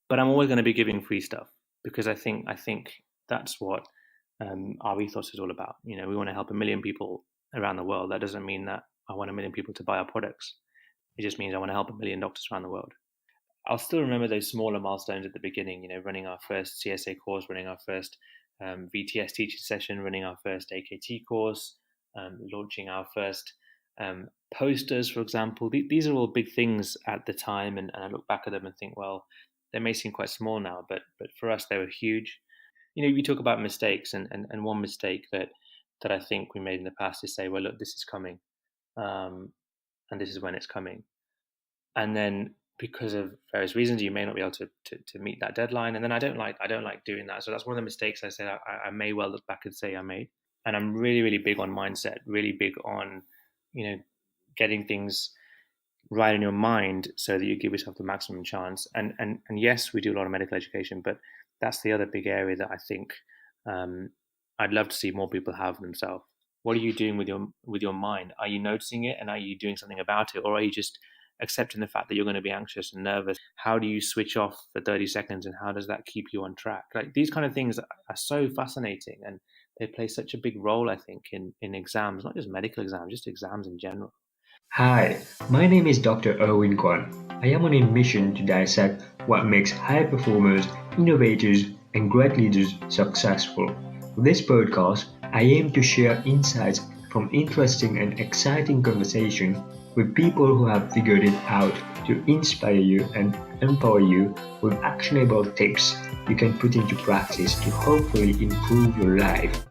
but I'm always going to be giving free stuff because I think that's what our ethos is all about. We want to help a million people around the world. That doesn't mean that I want a million people to buy our products. It just means I want to help a million doctors around the world. I'll still remember those smaller milestones at the beginning. Running our first CSA course, running our first VTS teaching session, running our first AKT course, launching our first posters, for example. These are all big things at the time, and I look back at them and think, well, they may seem quite small now, but for us, they were huge. We talk about mistakes, and one mistake that I think we made in the past is say, well, look, this is coming, um, and this is when it's coming, and then because of various reasons, you may not be able to meet that deadline, and then I don't like doing that. So that's one of the mistakes I said I may well look back and say I made. And I'm really really big on mindset, really big on getting things right in your mind so that you give yourself the maximum chance. And yes, we do a lot of medical education, but that's the other big area that I think um, I'd love to see more people have themselves. What are you doing with your mind? Are you noticing it, and are you doing something about it, or are you just accepting the fact that you're going to be anxious and nervous? How do you switch off for 30 seconds, and how does that keep you on track? Like, these kind of things are so fascinating, and they play such a big role, I think, in exams, not just medical exams, just exams in general. Hi, my name is Dr. Erwin Kwun. I am on a mission to dissect what makes high performers, innovators, and great leaders successful. With this podcast, I aim to share insights from interesting and exciting conversation with people who have figured it out to inspire you and empower you with actionable tips you can put into practice to hopefully improve your life.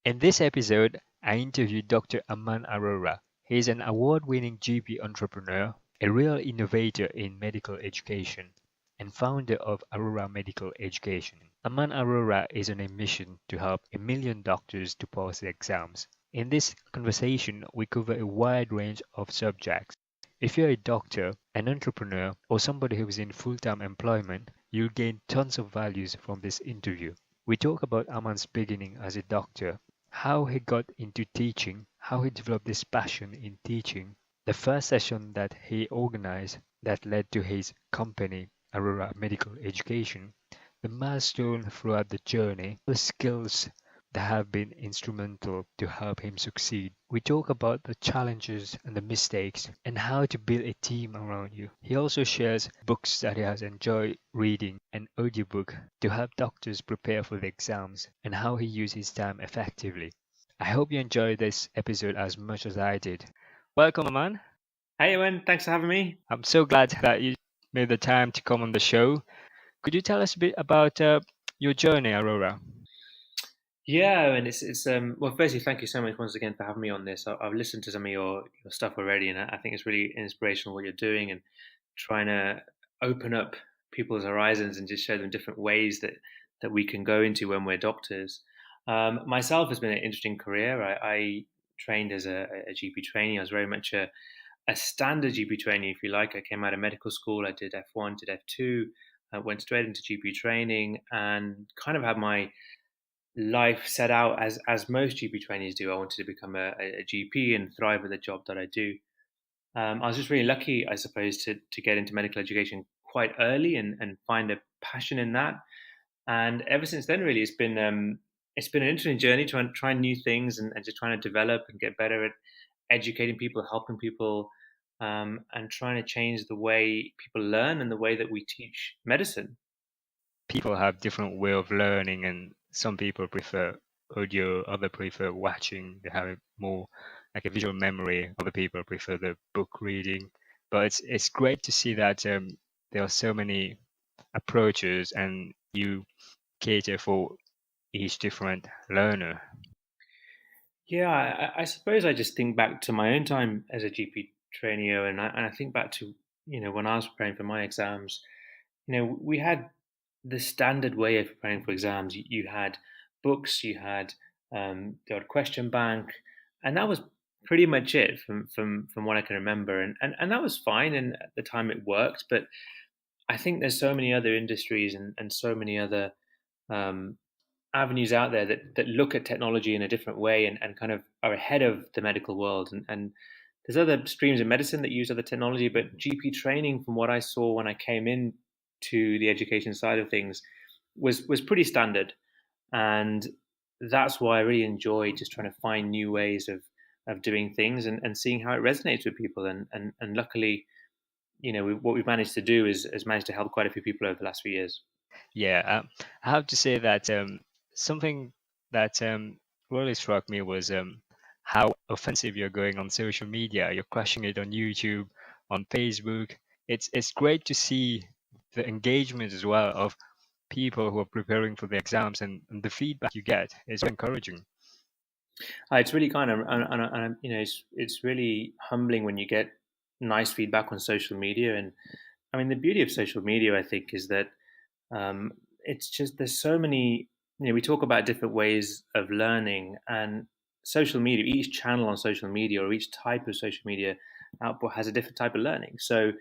In this episode, I interviewed Dr. Aman Arora. He is an award-winning GP entrepreneur, a real innovator in medical education, and founder of Aurora Medical Education. Aman Arora is on a mission to help a million doctors to pass the exams. In this conversation, we cover a wide range of subjects. If you're a doctor, an entrepreneur, or somebody who is in full-time employment, you'll gain tons of values from this interview. We talk about Aman's beginning as a doctor, how he got into teaching, how he developed this passion in teaching, the first session that he organized that led to his company, Aurora Medical Education, the milestone throughout the journey, the skills that have been instrumental to help him succeed. We talk about the challenges and the mistakes and how to build a team around you. He also shares books that he has enjoyed reading, an audiobook to help doctors prepare for the exams, and how he used his time effectively. I hope you enjoyed this episode as much as I did. Welcome, Aman. Hey, Owen, thanks for having me. I'm so glad that you made the time to come on the show. Could you tell us a bit about your journey, Aurora? Yeah, and it's well. Firstly, thank you so much once again for having me on this. I've listened to some of your stuff already, and I think it's really inspirational what you're doing and trying to open up people's horizons and just show them different ways that we can go into when we're doctors. Myself has been an interesting career. I trained as a GP trainee. I was very much a standard GP trainee, if you like. I came out of medical school. I did F1, did F2. I went straight into GP training and kind of had my life set out as most GP trainees do. I wanted to become a GP and thrive at the job that I do. I was just really lucky, I suppose, to get into medical education quite early and find a passion in that. And ever since then, really, it's been an interesting journey trying new things and just trying to develop and get better at educating people, helping people, and trying to change the way people learn and the way that we teach medicine. People have different way of learning, and some people prefer audio, other prefer watching. They have more like a visual memory. Other people prefer the book reading. But it's great to see that there are so many approaches, and you cater for each different learner. Yeah, I suppose I just think back to my own time as a GP trainee, and I think back to when I was preparing for my exams. We had the standard way of preparing for exams. You had books, you had the odd question bank, and that was pretty much it from what I can remember. And that was fine, and at the time it worked. But I think there's so many other industries and so many other um, avenues out there that look at technology in a different way and kind of are ahead of the medical world. And there's other streams in medicine that use other technology, but GP training, from what I saw when I came in to the education side of things was pretty standard, and that's why I really enjoy just trying to find new ways of doing things and seeing how it resonates with people. And luckily, what we've managed to do is managed to help quite a few people over the last few years. Yeah, I have to say that something that really struck me was how offensive you're going on social media. You're crushing it on YouTube, on Facebook. It's great to see the engagement as well of people who are preparing for the exams, and the feedback you get is encouraging. It's really kind of, and it's really humbling when you get nice feedback on social media. And I mean, the beauty of social media, I think, is that it's just there's so many. We talk about different ways of learning, and social media, each channel on social media or each type of social media output has a different type of learning. So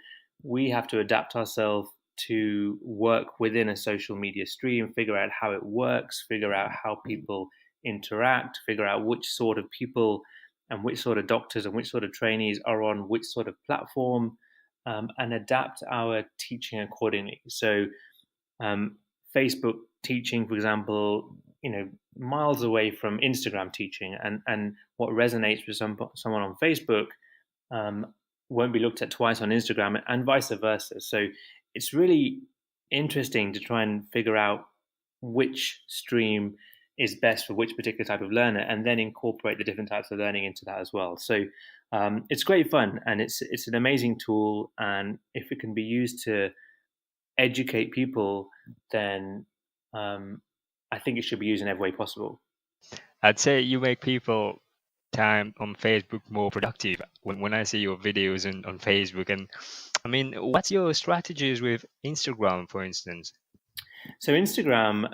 we have to adapt ourselves to work within a social media stream, figure out how it works, figure out how people interact, figure out which sort of people and which sort of doctors and which sort of trainees are on which sort of platform, and adapt our teaching accordingly. So, Facebook teaching, for example, miles away from Instagram teaching, and what resonates with someone on Facebook won't be looked at twice on Instagram, and vice versa. So it's really interesting to try and figure out which stream is best for which particular type of learner, and then incorporate the different types of learning into that as well. So it's great fun, and it's an amazing tool. And if it can be used to educate people, then I think it should be used in every way possible. I'd say you make people time on Facebook more productive when I see your videos on Facebook. And I mean, what's your strategies with Instagram, for instance? So Instagram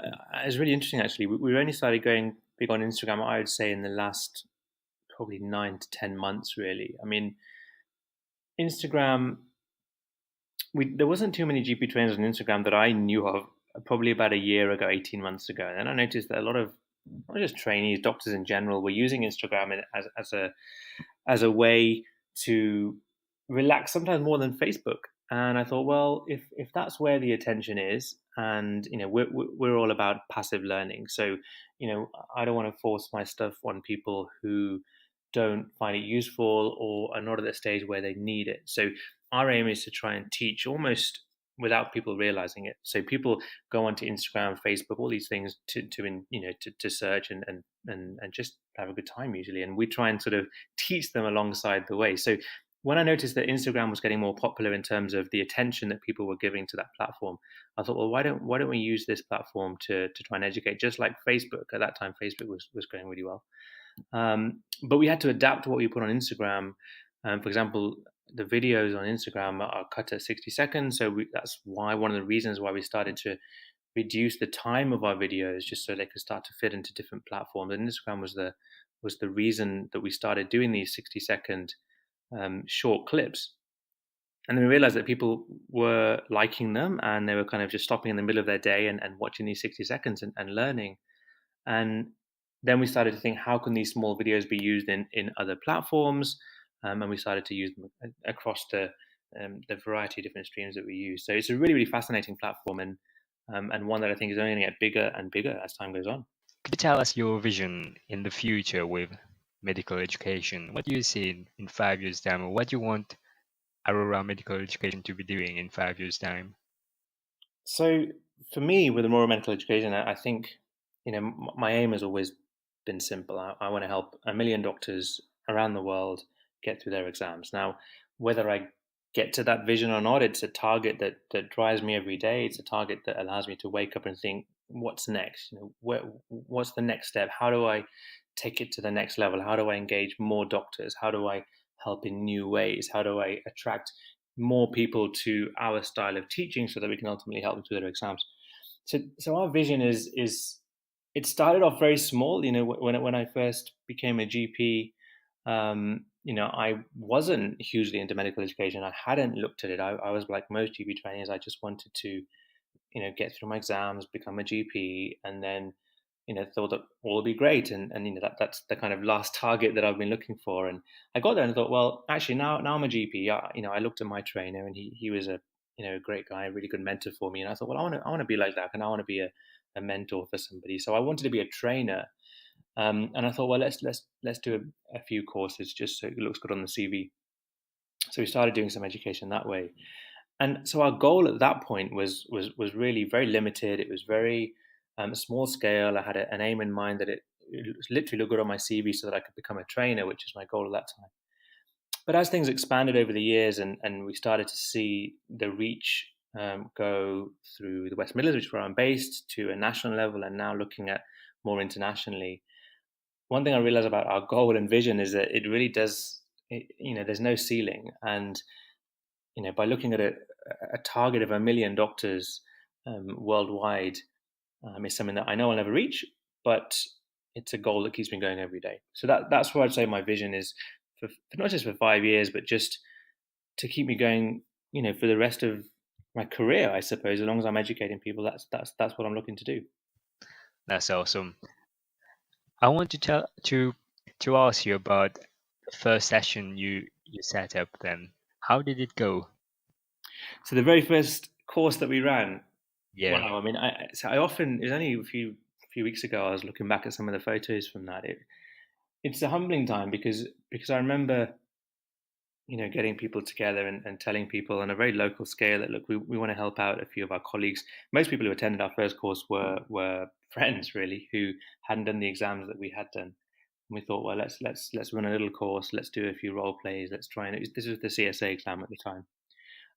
is really interesting. Actually, we only started going big on Instagram, I would say, in the last probably 9 to 10 months. Really, I mean, Instagram. There wasn't too many GP trainers on Instagram that I knew of. Probably about a year ago, 18 months ago, and then I noticed that a lot of not just trainees, doctors in general, were using Instagram as a way to relax, sometimes more than Facebook. And I thought, well, if that's where the attention is, and we're all about passive learning, so I don't want to force my stuff on people who don't find it useful or are not at the stage where they need it. So our aim is to try and teach almost without people realizing it. So people go onto Instagram, Facebook, all these things to search and just have a good time usually, and we try and sort of teach them alongside the way. So when I noticed that Instagram was getting more popular in terms of the attention that people were giving to that platform, I thought, well, why don't we use this platform to try and educate, just like Facebook. At that time, Facebook was going really well, but we had to adapt what we put on Instagram. For example, the videos on Instagram are cut at 60 seconds, so that's why one of the reasons why we started to reduce the time of our videos, just so they could start to fit into different platforms. And Instagram was the reason that we started doing these 60-second short clips. And then we realized that people were liking them, and they were kind of just stopping in the middle of their day and watching these 60 seconds and learning. And then we started to think, how can these small videos be used in other platforms? And we started to use them across the variety of different streams that we use. So it's a really, really fascinating platform, and one that I think is only going to get bigger and bigger as time goes on. Could you tell us your vision in the future with medical education? What do you see in 5 years' time, or what do you want Aurora Medical Education to be doing in 5 years' time? So for me, with Aurora Medical Education, I think my aim has always been simple. I want to help 1 million doctors around the world get through their exams. Now, whether I get to that vision or not, it's a target that drives me every day. It's a target that allows me to wake up and think, what's next? What's the next step? How do I take it to the next level? How do I engage more doctors? How do I help in new ways? How do I attract more people to our style of teaching so that we can ultimately help them through their exams? So our vision is it started off very small. When I first became a GP, I wasn't hugely into medical education. I hadn't looked at it. I was like most GP trainees. I just wanted to, get through my exams, become a GP, and then, thought that all would be great. And that's the kind of last target that I've been looking for. And I got there and thought, well, actually now I'm a GP. I looked at my trainer, and he was a a great guy, a really good mentor for me. And I thought, well, I want to be like that, and I want to be a mentor for somebody. So I wanted to be a trainer, and I thought, well, let's do a few courses just so it looks good on the CV. So we started doing some education that way. And so our goal at that point was really very limited. It was very small scale. I had an aim in mind that it literally looked good on my CV so that I could become a trainer, which is my goal at that time. But as things expanded over the years, and we started to see the reach go through the West Midlands, which is where I'm based, to a national level, and now looking at more internationally, one thing I realized about our goal and vision is that it really does, there's no ceiling. And, by looking at a target of 1 million doctors worldwide is something that I know I'll never reach, but it's a goal that keeps me going every day. So that's where I'd say my vision is for not just for 5 years, but just to keep me going, for the rest of my career, I suppose. As long as I'm educating people, that's what I'm looking to do. That's awesome. I want to tell to ask you about the first session you set up. Then, how did it go? So the very first course that we ran, Yeah. wow. I mean, I often, it was only a few weeks ago. I was looking back at some of the photos from that. It's a humbling time because I remember, getting people together and telling people on a very local scale that, look, we want to help out a few of our colleagues. Most people who attended our first course were friends, really, who hadn't done the exams that we had done. And we thought, well, let's run a little course. Let's do a few role plays. Let's try and this was the CSA exam at the time.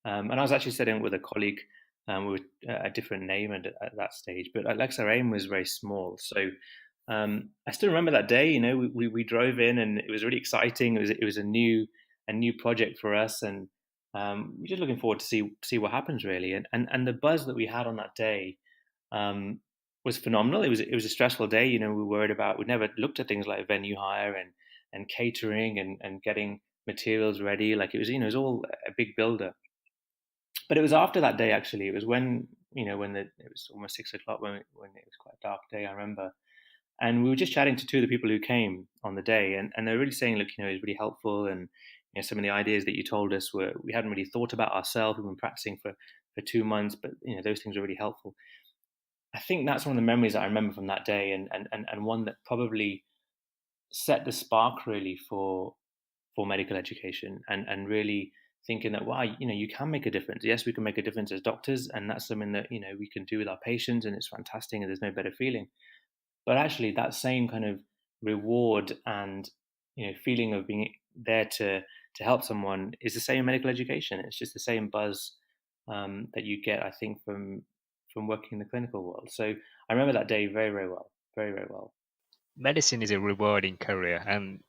And I was actually studying with a colleague with a different name at that stage, but like our aim was very small. So I still remember that day. We drove in, and it was really exciting. It was a new project for us, and we're just looking forward to see what happens, really. And the buzz that we had on that day was phenomenal. It was a stressful day. We were worried about. We'd never looked at things like venue hire and catering and getting materials ready. Like it was all a big builder. But it was after that day, actually. It was when it was almost 6 o'clock, when it was quite a dark day, I remember. And we were just chatting to two of the people who came on the day, and they were really saying, look, it was really helpful, and some of the ideas that you told us we hadn't really thought about ourselves. We've been practicing for 2 months, but those things were really helpful. I think that's one of the memories that I remember from that day, and one that probably set the spark, really, for medical education, and really thinking that, wow, you can make a difference. Yes, we can make a difference as doctors, and that's something that we can do with our patients, and it's fantastic, and there's no better feeling. But actually, that same kind of reward and feeling of being there to help someone is the same in medical education. It's just the same buzz that you get, I think, from working in the clinical world. So I remember that day very, very well, very, very well. Medicine is a rewarding career, and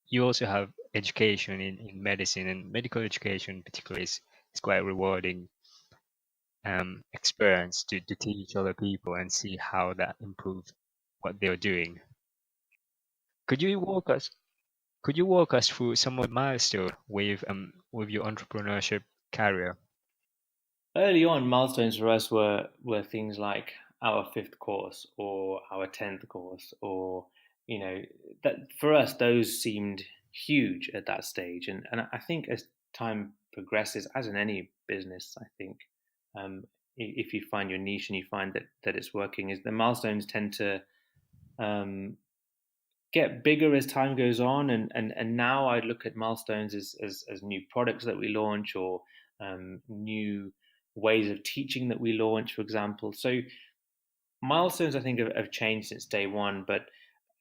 you also have education in medicine, and medical education particularly is quite a rewarding experience to teach other people and see how that improves what they're doing. Could you walk us through some of the milestones with your entrepreneurship career? Early on, milestones for us were things like our fifth course or our 10th course, or that for us those seemed huge at that stage. And I think as time progresses, as in any business, I think if you find your niche and you find that it's working, is the milestones tend to um, get bigger as time goes on. And now I look at milestones as new products that we launch, or new ways of teaching that we launch, for example. So milestones, I think, have changed since day one, but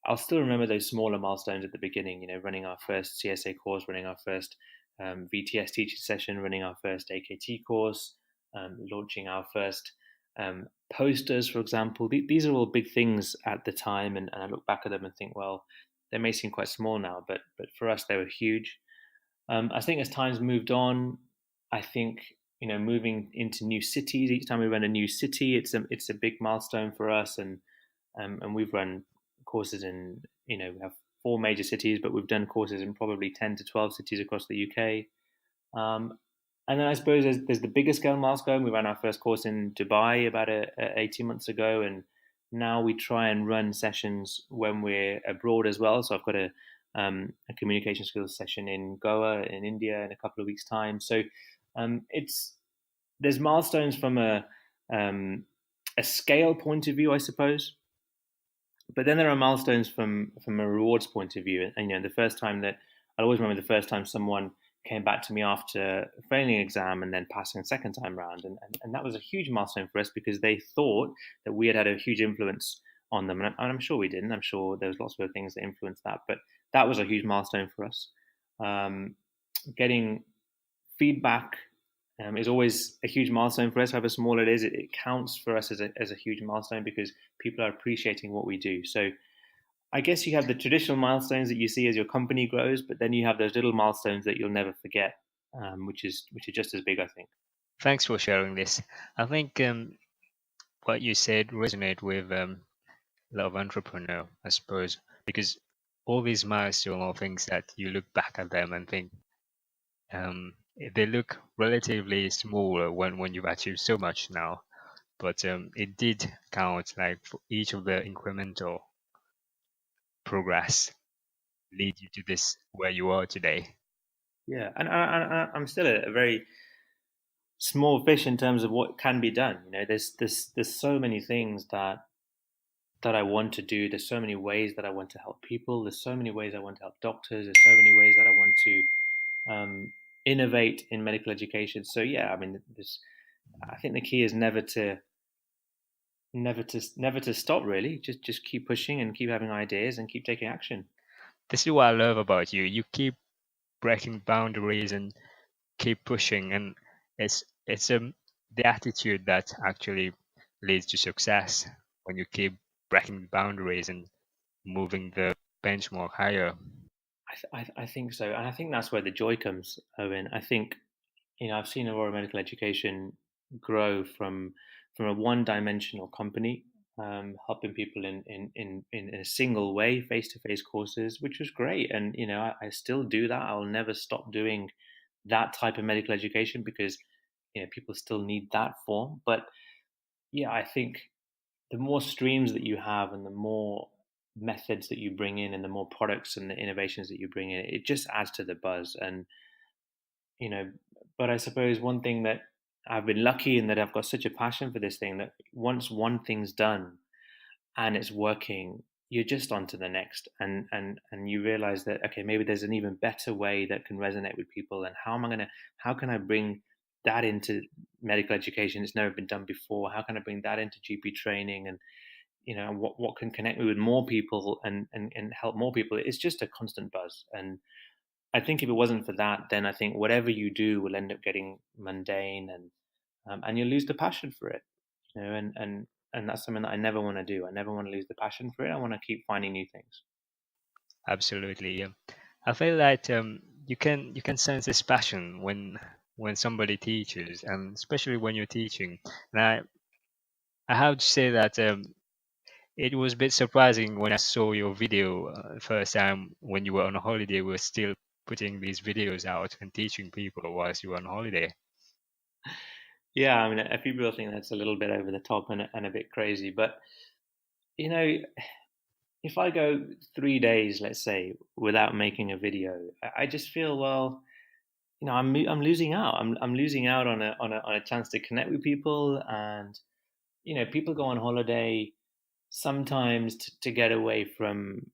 I'll still remember those smaller milestones at the beginning. Running our first CSA course, running our first VTS teaching session, running our first AKT course, launching our first posters, for example. These are all big things at the time, and I look back at them and think, well, they may seem quite small now, but for us they were huge. I think as time's moved on, I think moving into new cities. Each time we run a new city, it's a big milestone for us, and we've run courses in we have 4 major cities, but we've done courses in probably 10 to 12 cities across the UK. And then I suppose there's the bigger scale milestone. We ran our first course in Dubai about 18 months ago, and now we try and run sessions when we're abroad as well. So I've got a communication skills session in Goa in India in a couple of weeks' time. So it's there's milestones from a scale point of view, I suppose, but then there are milestones from a rewards point of view. And the first time that I always remember the first time someone came back to me after failing an exam and then passing a second time round, and that was a huge milestone for us because they thought that we had a huge influence on them, and I'm sure we didn't. I'm sure there was lots of other things that influenced that, but that was a huge milestone for us. Getting feedback is always a huge milestone for us. However small it is, it counts for us as a huge milestone because people are appreciating what we do. So I guess you have the traditional milestones that you see as your company grows, but then you have those little milestones that you'll never forget, which is just as big, I think. Thanks for sharing this. I think what you said resonate with a lot of entrepreneur, I suppose, because all these milestones are things that you look back at them and think they look relatively smaller when you've achieved so much now, but it did count, like for each of the incremental progress lead you to this where you are today. Yeah, and I'm still a very small fish in terms of what can be done. There's so many things that I want to do. There's so many ways that I want to help people. There's so many ways I want to help doctors. There's so many ways that I want to innovate in medical education. So yeah, I mean, I think the key is never to stop. Really, just keep pushing and keep having ideas and keep taking action. This is what I love about you. You keep breaking boundaries and keep pushing, and it's the attitude that actually leads to success when you keep breaking boundaries and moving the benchmark higher. I think so, and I think that's where the joy comes, Owen. I think I've seen Aurora Medical Education grow from a one-dimensional company, helping people in a single way, face-to-face courses, which was great. And I still do that. I'll never stop doing that type of medical education because people still need that form. But yeah, I think the more streams that you have and the more methods that you bring in and the more products and the innovations that you bring in, it just adds to the buzz. And you know, but I suppose one thing that I've been lucky in that I've got such a passion for this thing that once one thing's done and it's working, you're just on to the next, and you realize that okay, maybe there's an even better way that can resonate with people, and how can I bring that into medical education? It's never been done before. How can I bring that into GP training, and what can connect me with more people and help more people? It's just a constant buzz. And I think if it wasn't for that, then I think whatever you do will end up getting mundane, and you'll lose the passion for it. And that's something that I never want to do. I never want to lose the passion for it. I want to keep finding new things. Absolutely, yeah. I feel that you can sense this passion when somebody teaches, and especially when you're teaching. And I have to say that it was a bit surprising when I saw your video first time when you were on a holiday. We were still putting these videos out and teaching people whilst you were on holiday. Yeah, I mean, a few people think that's a little bit over the top and a bit crazy, but you know, if I go 3 days, let's say, without making a video, I just feel well. I'm losing out. I'm losing out on a chance to connect with people, and people go on holiday sometimes to get away from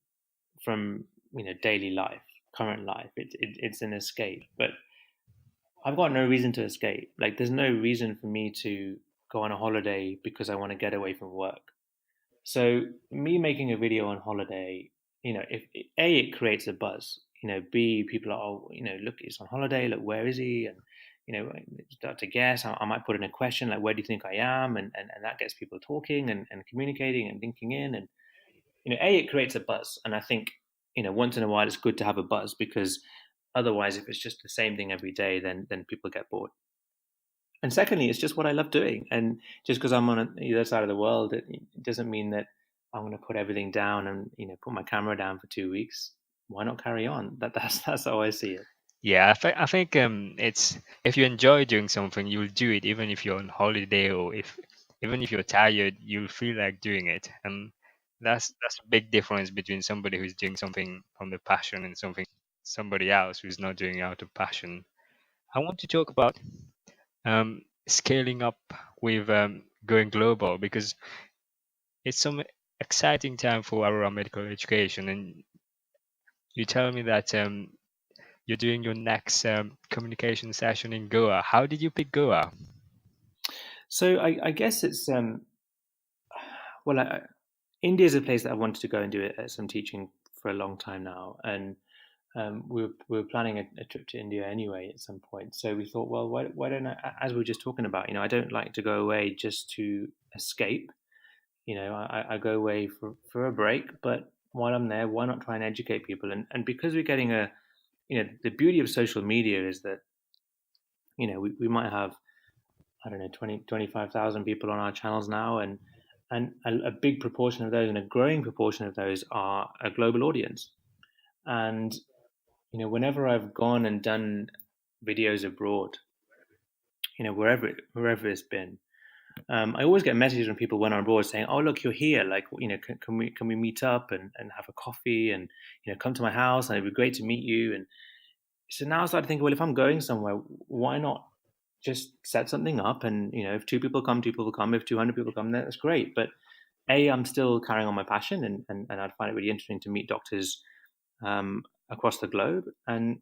daily life, current life. It's an escape, but I've got no reason to escape. Like, there's no reason for me to go on a holiday because I want to get away from work. So me making a video on holiday, if A, it creates a buzz. B, people are, oh, look, he's on holiday. Look, where is he? And start to guess. I might put in a question like, where do you think I am? And that gets people talking and communicating and linking in. And A, it creates a buzz. And I think once in a while it's good to have a buzz because otherwise, if it's just the same thing every day, then people get bored. And secondly, it's just what I love doing. And just because I'm on the other side of the world, it doesn't mean that I'm going to put everything down and put my camera down for 2 weeks. Why not carry on? That's how I see it. Yeah, I think it's if you enjoy doing something, you'll do it even if you're on holiday, or even if you're tired, you'll feel like doing it. And that's a big difference between somebody who's doing something from the passion and somebody else who's not doing it out of passion. I want to talk about scaling up with going global, because it's some exciting time for Aurora Medical Education. And you tell me that you're doing your next communication session in Goa. How did you pick Goa? So I guess it's well, India is a place that I wanted to go and do some teaching for a long time now, and we were planning a trip to India anyway at some point. So we thought, well, why don't I? As we were just talking about, I don't like to go away just to escape. I go away for a break, but while I'm there, why not try and educate people? And because we're getting the beauty of social media is that we might have, I don't know, 25,000 people on our channels now, and a big proportion of those and a growing proportion of those are a global audience. And whenever I've gone and done videos abroad, wherever it's been, I always get messages from people when I'm abroad saying, "Oh, look, you're here. Like, can we meet up and have a coffee and come to my house and it'd be great to meet you." And so now I start to think, well, if I'm going somewhere, why not just set something up? And if two people come, two people come. If 200 people come, that's great. But I'm still carrying on my passion, and I'd find it really interesting to meet doctors across the globe, and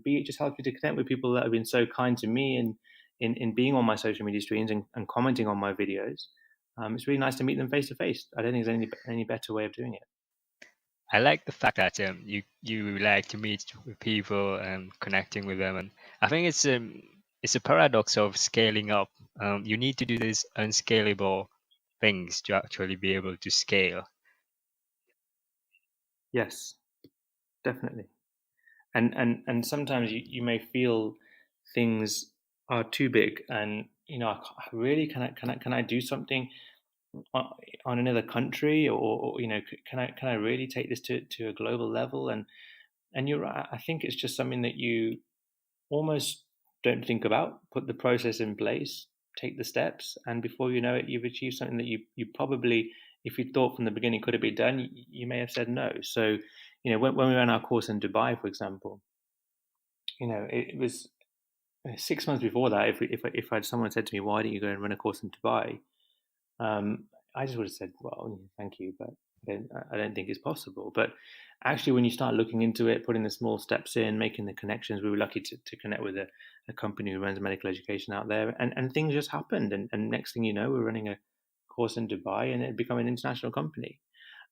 B, it just helps me to connect with people that have been so kind to me and in being on my social media streams and commenting on my videos. It's really nice to meet them face to face. I don't think there's any better way of doing it. I like the fact that you like to meet with people and connecting with them, and I think it's a paradox of scaling up. You need to do these unscalable things to actually be able to scale. Yes, definitely. And sometimes you may feel things are too big, and really can I do something on another country, or can I really take this to a global level? And you're right. I think it's just something that you almost don't think about. Put the process in place, take the steps, and before you know it, you've achieved something that you probably, if you thought from the beginning could it be done, you may have said no. So, when we ran our course in Dubai, for example, it was 6 months before that. If I'd someone said to me, "Why don't you go and run a course in Dubai?" I just would have said, "Well, thank you, but I don't think it's possible." But actually, when you start looking into it, putting the small steps in, making the connections, we were lucky to connect with a company who runs medical education out there, and things just happened. And next thing you know, we're running a course in Dubai, and it became an international company.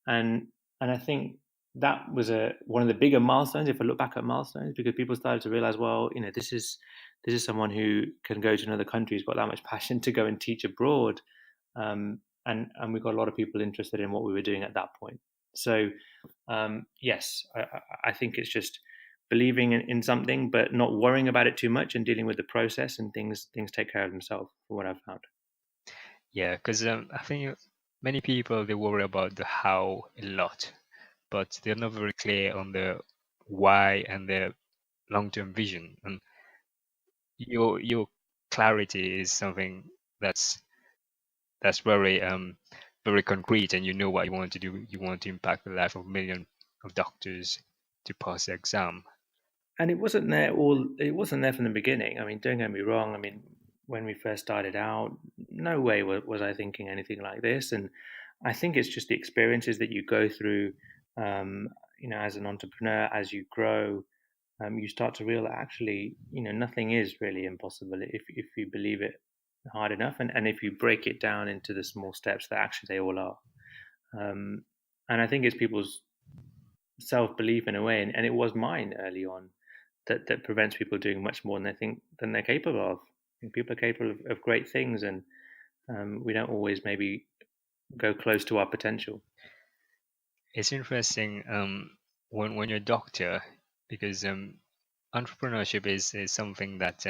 And I think that was one of the bigger milestones. If I look back at milestones, because people started to realize, well, this is someone who can go to another country, who's got that much passion to go and teach abroad, and we got a lot of people interested in what we were doing at that point. So yes, I think it's just believing in something, but not worrying about it too much and dealing with the process, and things take care of themselves. For what I've found. Yeah, because I think many people, they worry about the how a lot, but they're not very clear on the why and the long-term vision. And your clarity is something that's very concrete, and you know what you want to do. You want to impact the life of millions of doctors to pass the exam. And it wasn't there from the beginning. I mean, don't get me wrong. I mean, when we first started out, no way was I thinking anything like this. And I think it's just the experiences that you go through, as an entrepreneur, as you grow, you start to realize actually, nothing is really impossible if you believe it hard enough, and if you break it down into the small steps that actually they all are. And I think it's people's self belief in a way, and it was mine early on that prevents people doing much more than they think than they're capable of. And people are capable of great things, and we don't always maybe go close to our potential. It's interesting when you're a doctor, because entrepreneurship is something that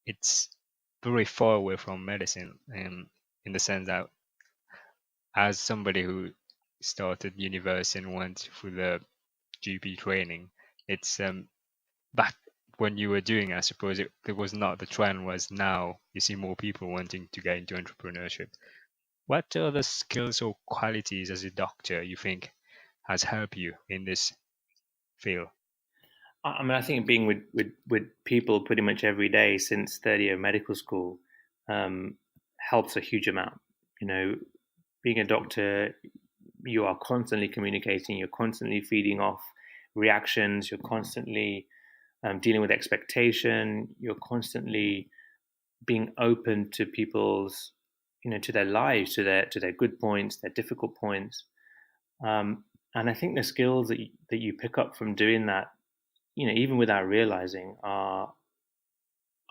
it's very far away from medicine, in the sense that as somebody who started university and went through the GP training, it's back when you were doing, I suppose it was not the trend. Was now you see more people wanting to get into entrepreneurship. What are the skills or qualities as a doctor you think has helped you in this field? I mean, I think being with people pretty much every day since third year of medical school helps a huge amount. You know, being a doctor, you are constantly communicating, you're constantly feeding off reactions, you're constantly dealing with expectation, you're constantly being open to people's, to their lives, to their good points, their difficult points. And I think the skills that you pick up from doing that, even without realizing, are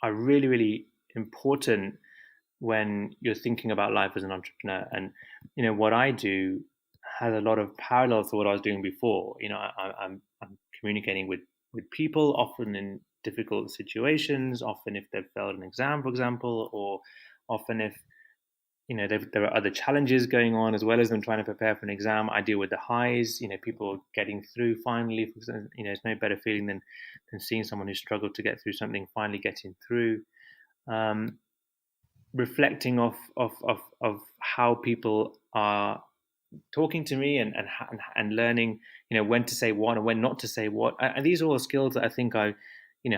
really, really important when you're thinking about life as an entrepreneur. And what I do has a lot of parallels to what I was doing before. I'm communicating with people, often in difficult situations, often if they've failed an exam, for example, or often if there are other challenges going on as well as them trying to prepare for an exam. I deal with the highs, people getting through finally. There's no better feeling than seeing someone who struggled to get through something finally getting through. Reflecting of how people are talking to me, and learning, when to say what and when not to say what. And these are all skills that I think I,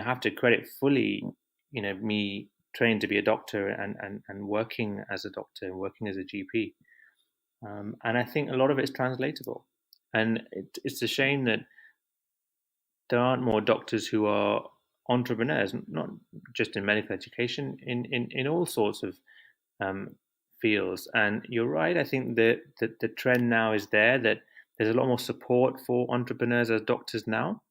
have to credit fully, me trained to be a doctor, and working as a doctor and working as a GP. And I think a lot of it is translatable. And it's a shame that there aren't more doctors who are entrepreneurs, not just in medical education, in all sorts of fields. And you're right. I think that the trend now is that there's a lot more support for entrepreneurs as doctors now.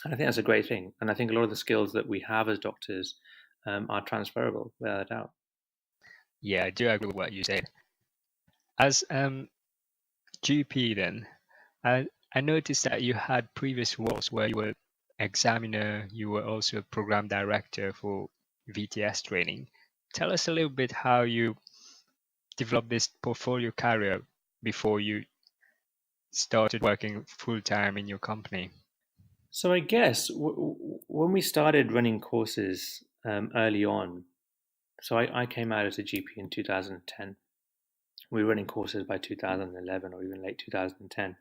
And I think that's a great thing. And I think a lot of the skills that we have as doctors are transferable, without a doubt. Yeah, I do agree with what you said. As GP, then, I noticed that you had previous roles where you were examiner, you were also a program director for VTS training. Tell us a little bit how you developed this portfolio career before you started working full time in your company. So I guess when we started running courses early on, so I came out as a GP in 2010. We were running courses by 2011 or even late 2010.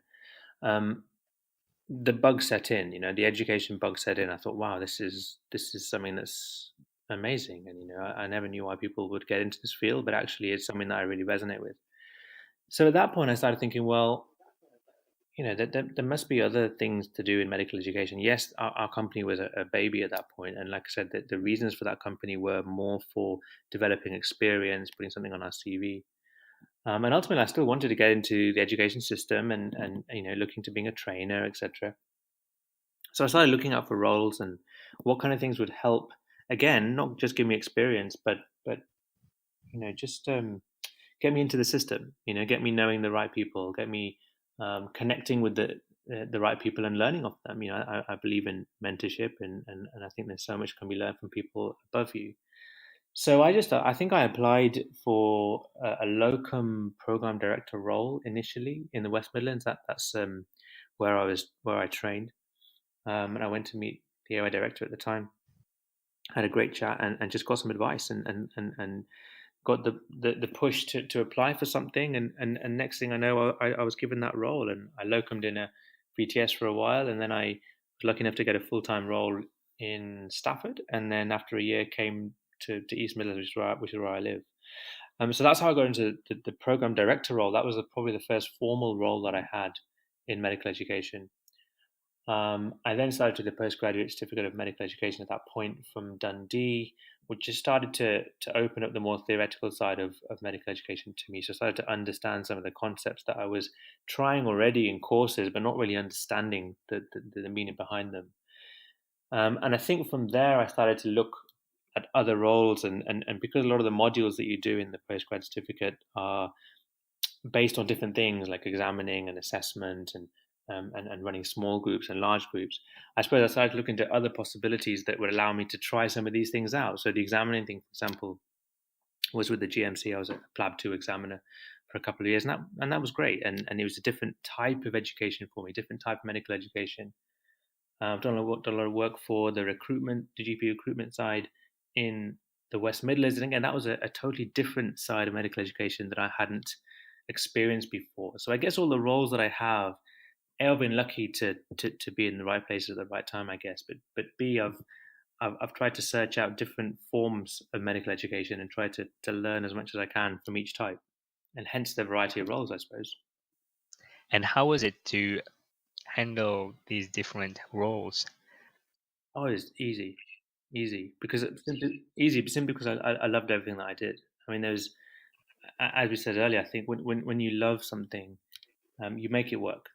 The bug set in, the education bug set in. I thought, wow, this is something that's amazing. And, I never knew why people would get into this field, but actually it's something that I really resonate with. So at that point, I started thinking, well, there must be other things to do in medical education. Yes, our company was a baby at that point, and like I said, the reasons for that company were more for developing experience, putting something on our CV, and ultimately, I still wanted to get into the education system, and looking to being a trainer, etc. So I started looking out for roles and what kind of things would help. Again, not just give me experience, but just get me into the system. Get me knowing the right people, get me connecting with the right people and learning off them. I believe in mentorship, and I think there's so much can be learned from people above you. So I think I applied for a locum program director role initially in the West Midlands. That's where I trained, and I went to meet the AOI director at the time. Had a great chat, and just got some advice, and got the push to apply for something, and next thing I know, I was given that role, and I locumed in a VTS for a while, and then I was lucky enough to get a full-time role in Stafford, and then after a year came to East Midlands, which is where I live. So that's how I got into the program director role. That was probably the first formal role that I had in medical education. I then started the postgraduate certificate of medical education at that point from Dundee, which just started to open up the more theoretical side of medical education to me. So I started to understand some of the concepts that I was trying already in courses, but not really understanding the meaning behind them. And I think from there, I started to look at other roles, and because a lot of the modules that you do in the postgrad certificate are based on different things like examining and assessment, and running small groups and large groups, I suppose I started to look into other possibilities that would allow me to try some of these things out. So the examining thing, for example, was with the GMC. I was a PLAB 2 examiner for a couple of years, and that was great. And it was a different type of education for me, different type of medical education. I've done a lot of work for the GP recruitment side in the West Midlands. And again, that was a totally different side of medical education that I hadn't experienced before. So I guess all the roles that I have A, I've been lucky to be in the right place at the right time, I guess. But B, I've tried to search out different forms of medical education and try to learn as much as I can from each type, and hence the variety of roles, I suppose. And how was it to handle these different roles? Oh, it's easy because simply because I loved everything that I did. I mean, there's as we said earlier, I think when you love something, you make it work.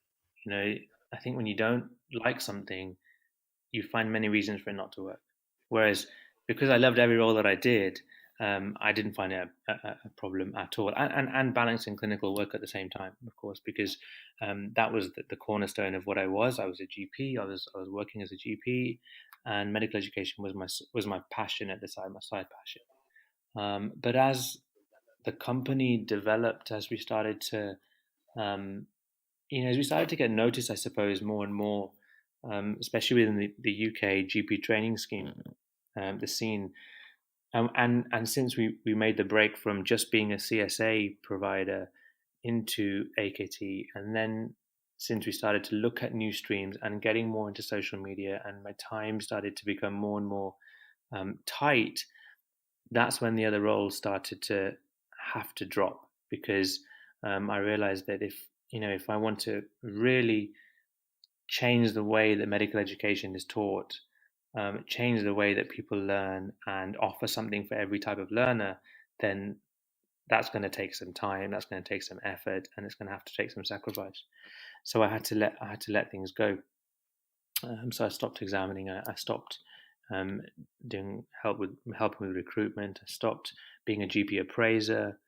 You know, I think when you don't like something, you find many reasons for it not to work. Whereas because I loved every role that I did, I didn't find it a problem at all. And balancing clinical work at the same time, of course, because that was the cornerstone of what I was. I was a GP. I was working as a GP, and medical education was my passion at the side, my side passion. But as the company developed, as we started to um, as we started to get noticed, I suppose, more and more, especially within the UK GP training scheme, the scene, and since we made the break from just being a CSA provider into AKT, and then since we started to look at new streams and getting more into social media, and my time started to become more and more tight, that's when the other roles started to have to drop because I realized that if I want to really change the way that medical education is taught, change the way that people learn, and offer something for every type of learner, then that's going to take some time. That's going to take some effort, and it's going to have to take some sacrifice. So I had to let things go. So I stopped examining. I stopped doing helping with recruitment. I stopped being a GP appraiser.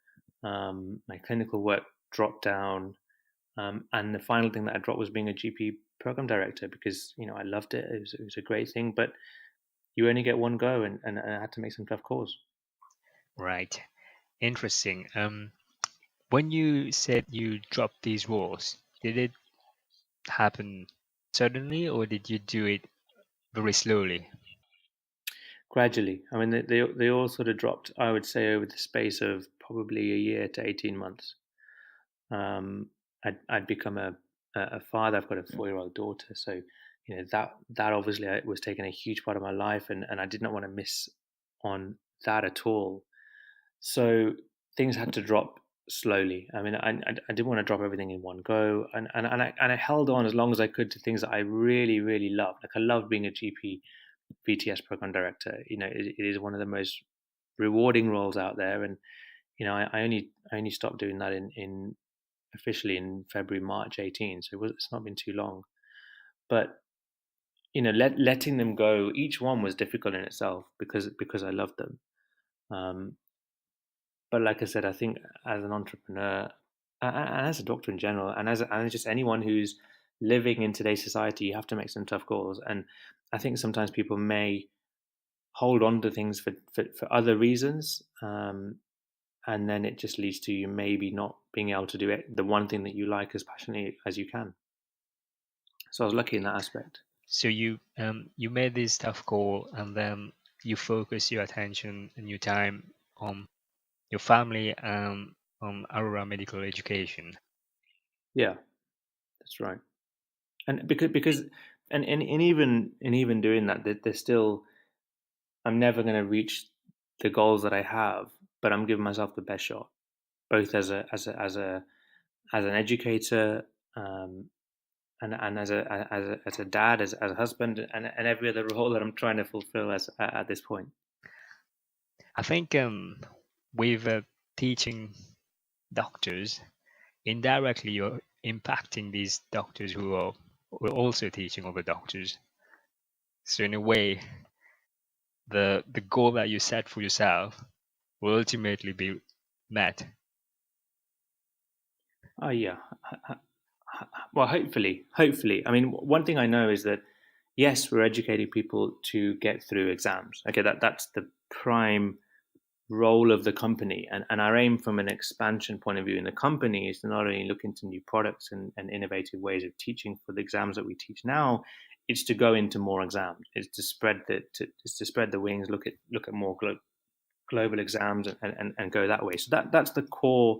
My clinical work dropped down, and the final thing that I dropped was being a GP program director because I loved it. It was a great thing, but you only get one go, and I had to make some tough calls. Right. Interesting. When you said you dropped these roles, did it happen suddenly or did you do it very slowly? Gradually, I mean, they all sort of dropped. I would say over the space of probably a year to 18 months. Um, I'd become a father. I've got a 4-year-old daughter, so that obviously was taking a huge part of my life, and I did not want to miss on that at all. So things had to drop slowly. I mean, I didn't want to drop everything in one go, and I held on as long as I could to things that I really really loved. Like I loved being a GP VTS program director. It is one of the most rewarding roles out there, and I only stopped doing that in officially in February, March 18. So it's not been too long. But letting them go, each one was difficult in itself because I loved them. Um, but like I said, I think as an entrepreneur and as a doctor in general, and as just anyone who's living in today's society, you have to make some tough calls. And I think sometimes people may hold on to things for other reasons, and then it just leads to you maybe not being able to do it, the one thing that you like as passionately as you can. So I was lucky in that aspect. So you made this tough call and then you focus your attention and your time on your family and on Aurora Medical Education. Yeah, that's right. And because and even doing that, there's still, I'm never going to reach the goals that I have, but I'm giving myself the best shot, both as an educator, and as a dad, as a husband, and every other role that I'm trying to fulfill at this point. I think with teaching doctors, indirectly you're impacting these doctors who are also teaching other doctors. So in a way, the goal that you set for yourself will ultimately be met. Oh yeah. Well, hopefully. I mean, one thing I know is that yes, we're educating people to get through exams. Okay, that's the prime role of the company, and our aim from an expansion point of view in the company is to not only look into new products and innovative ways of teaching for the exams that we teach now, it's to go into more exams. It's to spread the wings, look at more global exams, and go that way. So that's the core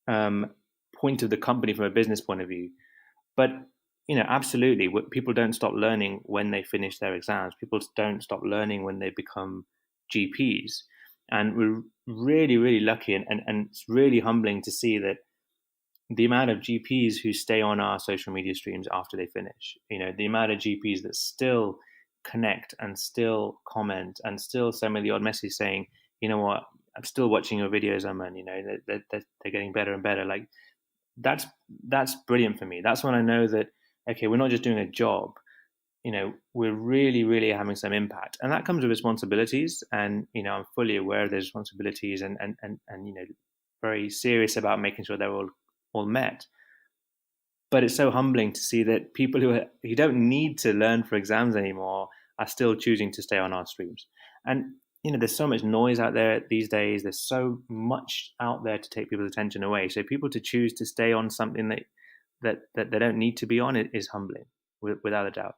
point of the company from a business point of view. But absolutely, people don't stop learning when they finish their exams. People don't stop learning when they become GPs, and we're really, really lucky, and it's really humbling to see that the amount of GPs who stay on our social media streams after they finish. The amount of GPs that still connect and still comment and still send me the odd message saying, you know what, I'm still watching your videos, Aman. They're getting better and better. Like that's brilliant for me. That's when I know that, okay, we're not just doing a job. We're really, really having some impact, and that comes with responsibilities. And I'm fully aware of those responsibilities, and very serious about making sure they're all met. But it's so humbling to see that people who don't need to learn for exams anymore are still choosing to stay on our streams. And there's so much noise out there these days. There's so much out there to take people's attention away. So people to choose to stay on something that they don't need to be on is humbling, without a doubt.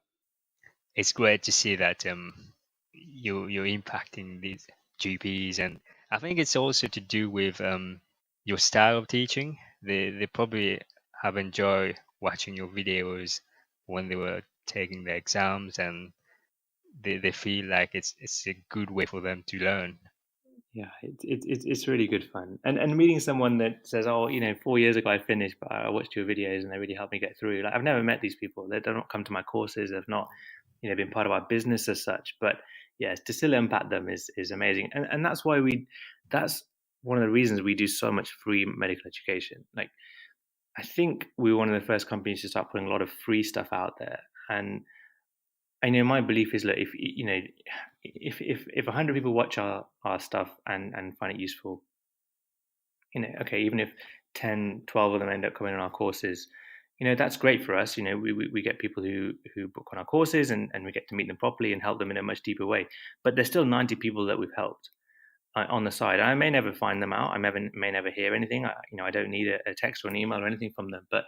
It's great to see that you're impacting these GPs, and I think it's also to do with your style of teaching. They probably have enjoyed watching your videos when they were taking the exams, and they feel like it's a good way for them to learn. Yeah, it's really good fun, and meeting someone that says, "Oh, 4 years ago I finished, but I watched your videos and they really helped me get through." Like, I've never met these people. They don't come to my courses. They've not, been part of our business as such. But yes, to still impact them is amazing, and that's one of the reasons we do so much free medical education. Like, I think we were one of the first companies to start putting a lot of free stuff out there, and my belief is that if 100 people watch our stuff and find it useful, okay, even if 10, 12 of them end up coming on our courses, that's great for us. We get people who book on our courses, and we get to meet them properly and help them in a much deeper way. But there's still 90 people that we've helped on the side. I may never find them out. I may never hear anything. I don't need a text or an email or anything from them. But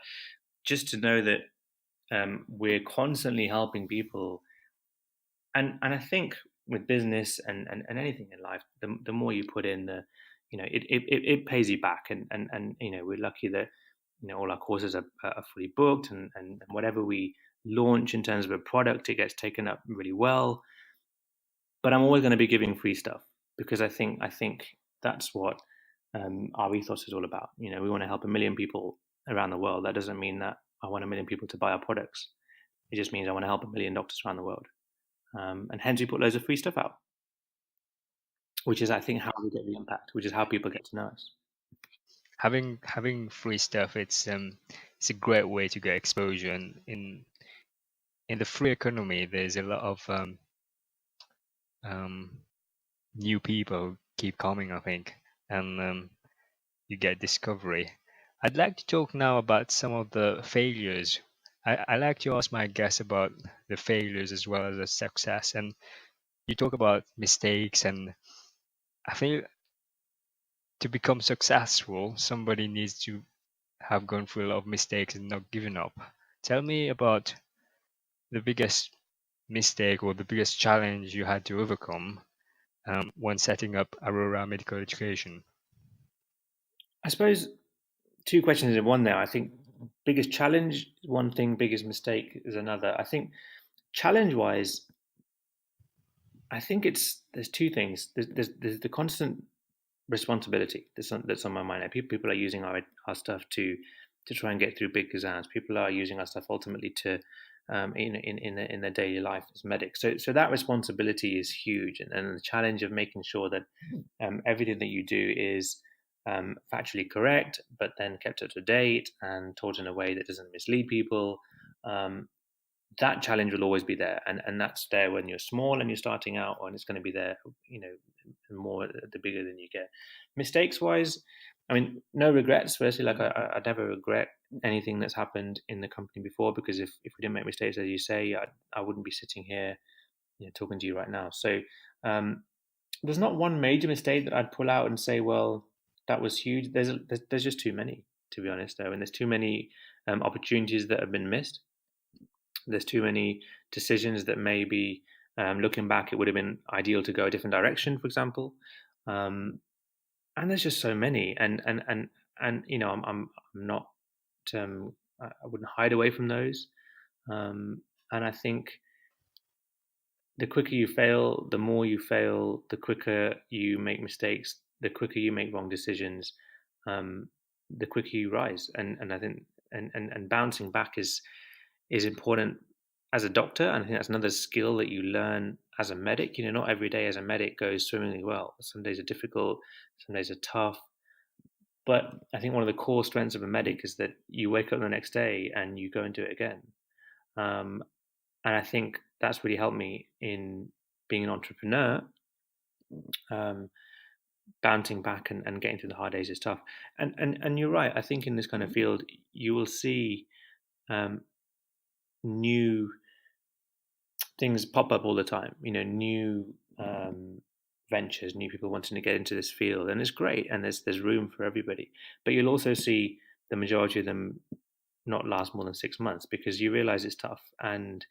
just to know that we're constantly helping people. And I think with business and anything in life, the more you put in, it pays you back. And we're lucky that all our courses are fully booked, and whatever we launch in terms of a product, it gets taken up really well. But I'm always going to be giving free stuff, because I think that's what our ethos is all about. We want to help 1 million people around the world. That doesn't mean that I want 1 million people to buy our products. It just means I want to help 1 million doctors around the world. And hence we put loads of free stuff out, which is, I think, how we get the impact, which is how people get to know us. Having free stuff, it's a great way to get exposure. And in the free economy, there's a lot of new people keep coming, I think, and you get discovery. I'd like to talk now about some of the failures. I like to ask my guests about the failures as well as the success. And you talk about mistakes, and I feel to become successful, somebody needs to have gone through a lot of mistakes and not given up. Tell me about the biggest mistake or the biggest challenge you had to overcome when setting up Aurora Medical Education. I suppose 2 questions in one there. I think biggest challenge is one thing, biggest mistake is another. I think challenge-wise, I think there's 2 things. There's the constant responsibility that's on my mind. People are using our stuff to try and get through big exams. People are using our stuff ultimately to in their daily life as medics. So that responsibility is huge, and the challenge of making sure that everything that you do is factually correct, but then kept up to date and taught in a way that doesn't mislead people. That challenge will always be there, and that's there when you're small and you're starting out, and it's going to be there, more the bigger than you get. Mistakes wise, I mean, no regrets. Firstly, like I never regret anything that's happened in the company before, because if we didn't make mistakes, as you say, I wouldn't be sitting here, talking to you right now. So there's not one major mistake that I'd pull out and say, well, that was huge. There's just too many, to be honest, though, and there's too many opportunities that have been missed. There's too many decisions that maybe, looking back, it would have been ideal to go a different direction, for example. And there's just so many, and I'm not I wouldn't hide away from those. And I think the quicker you fail, the more you fail, the quicker you make mistakes, the quicker you make wrong decisions, um, the quicker you rise. And I think and bouncing back is important as a doctor, and I think that's another skill that you learn as a medic. Not every day as a medic goes swimmingly well. Some days are difficult, some days are tough. But I think one of the core strengths of a medic is that you wake up the next day and you go and do it again. Um, and I think that's really helped me in being an entrepreneur. Um, Bouncing back and getting through the hard days is tough. And you're right. I think in this kind of field, you will see new things pop up all the time. New ventures, new people wanting to get into this field, and it's great. And there's room for everybody. But you'll also see the majority of them not last more than 6 months because you realize it's tough and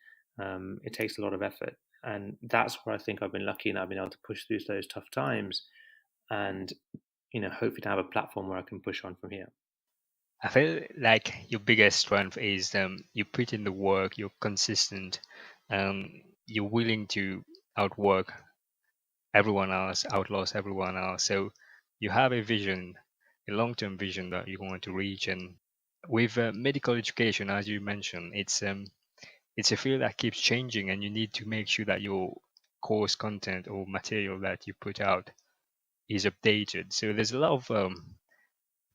it takes a lot of effort. And that's where I think I've been lucky and I've been able to push through those tough times and hopefully to have a platform where I can push on from here. I feel like your biggest strength is you put in the work, you're consistent, you're willing to outwork everyone else, outlast everyone else. So you have a vision, a long-term vision that you want to reach. And with medical education, as you mentioned, it's a field that keeps changing, and you need to make sure that your course content or material that you put out is updated. So there's a lot of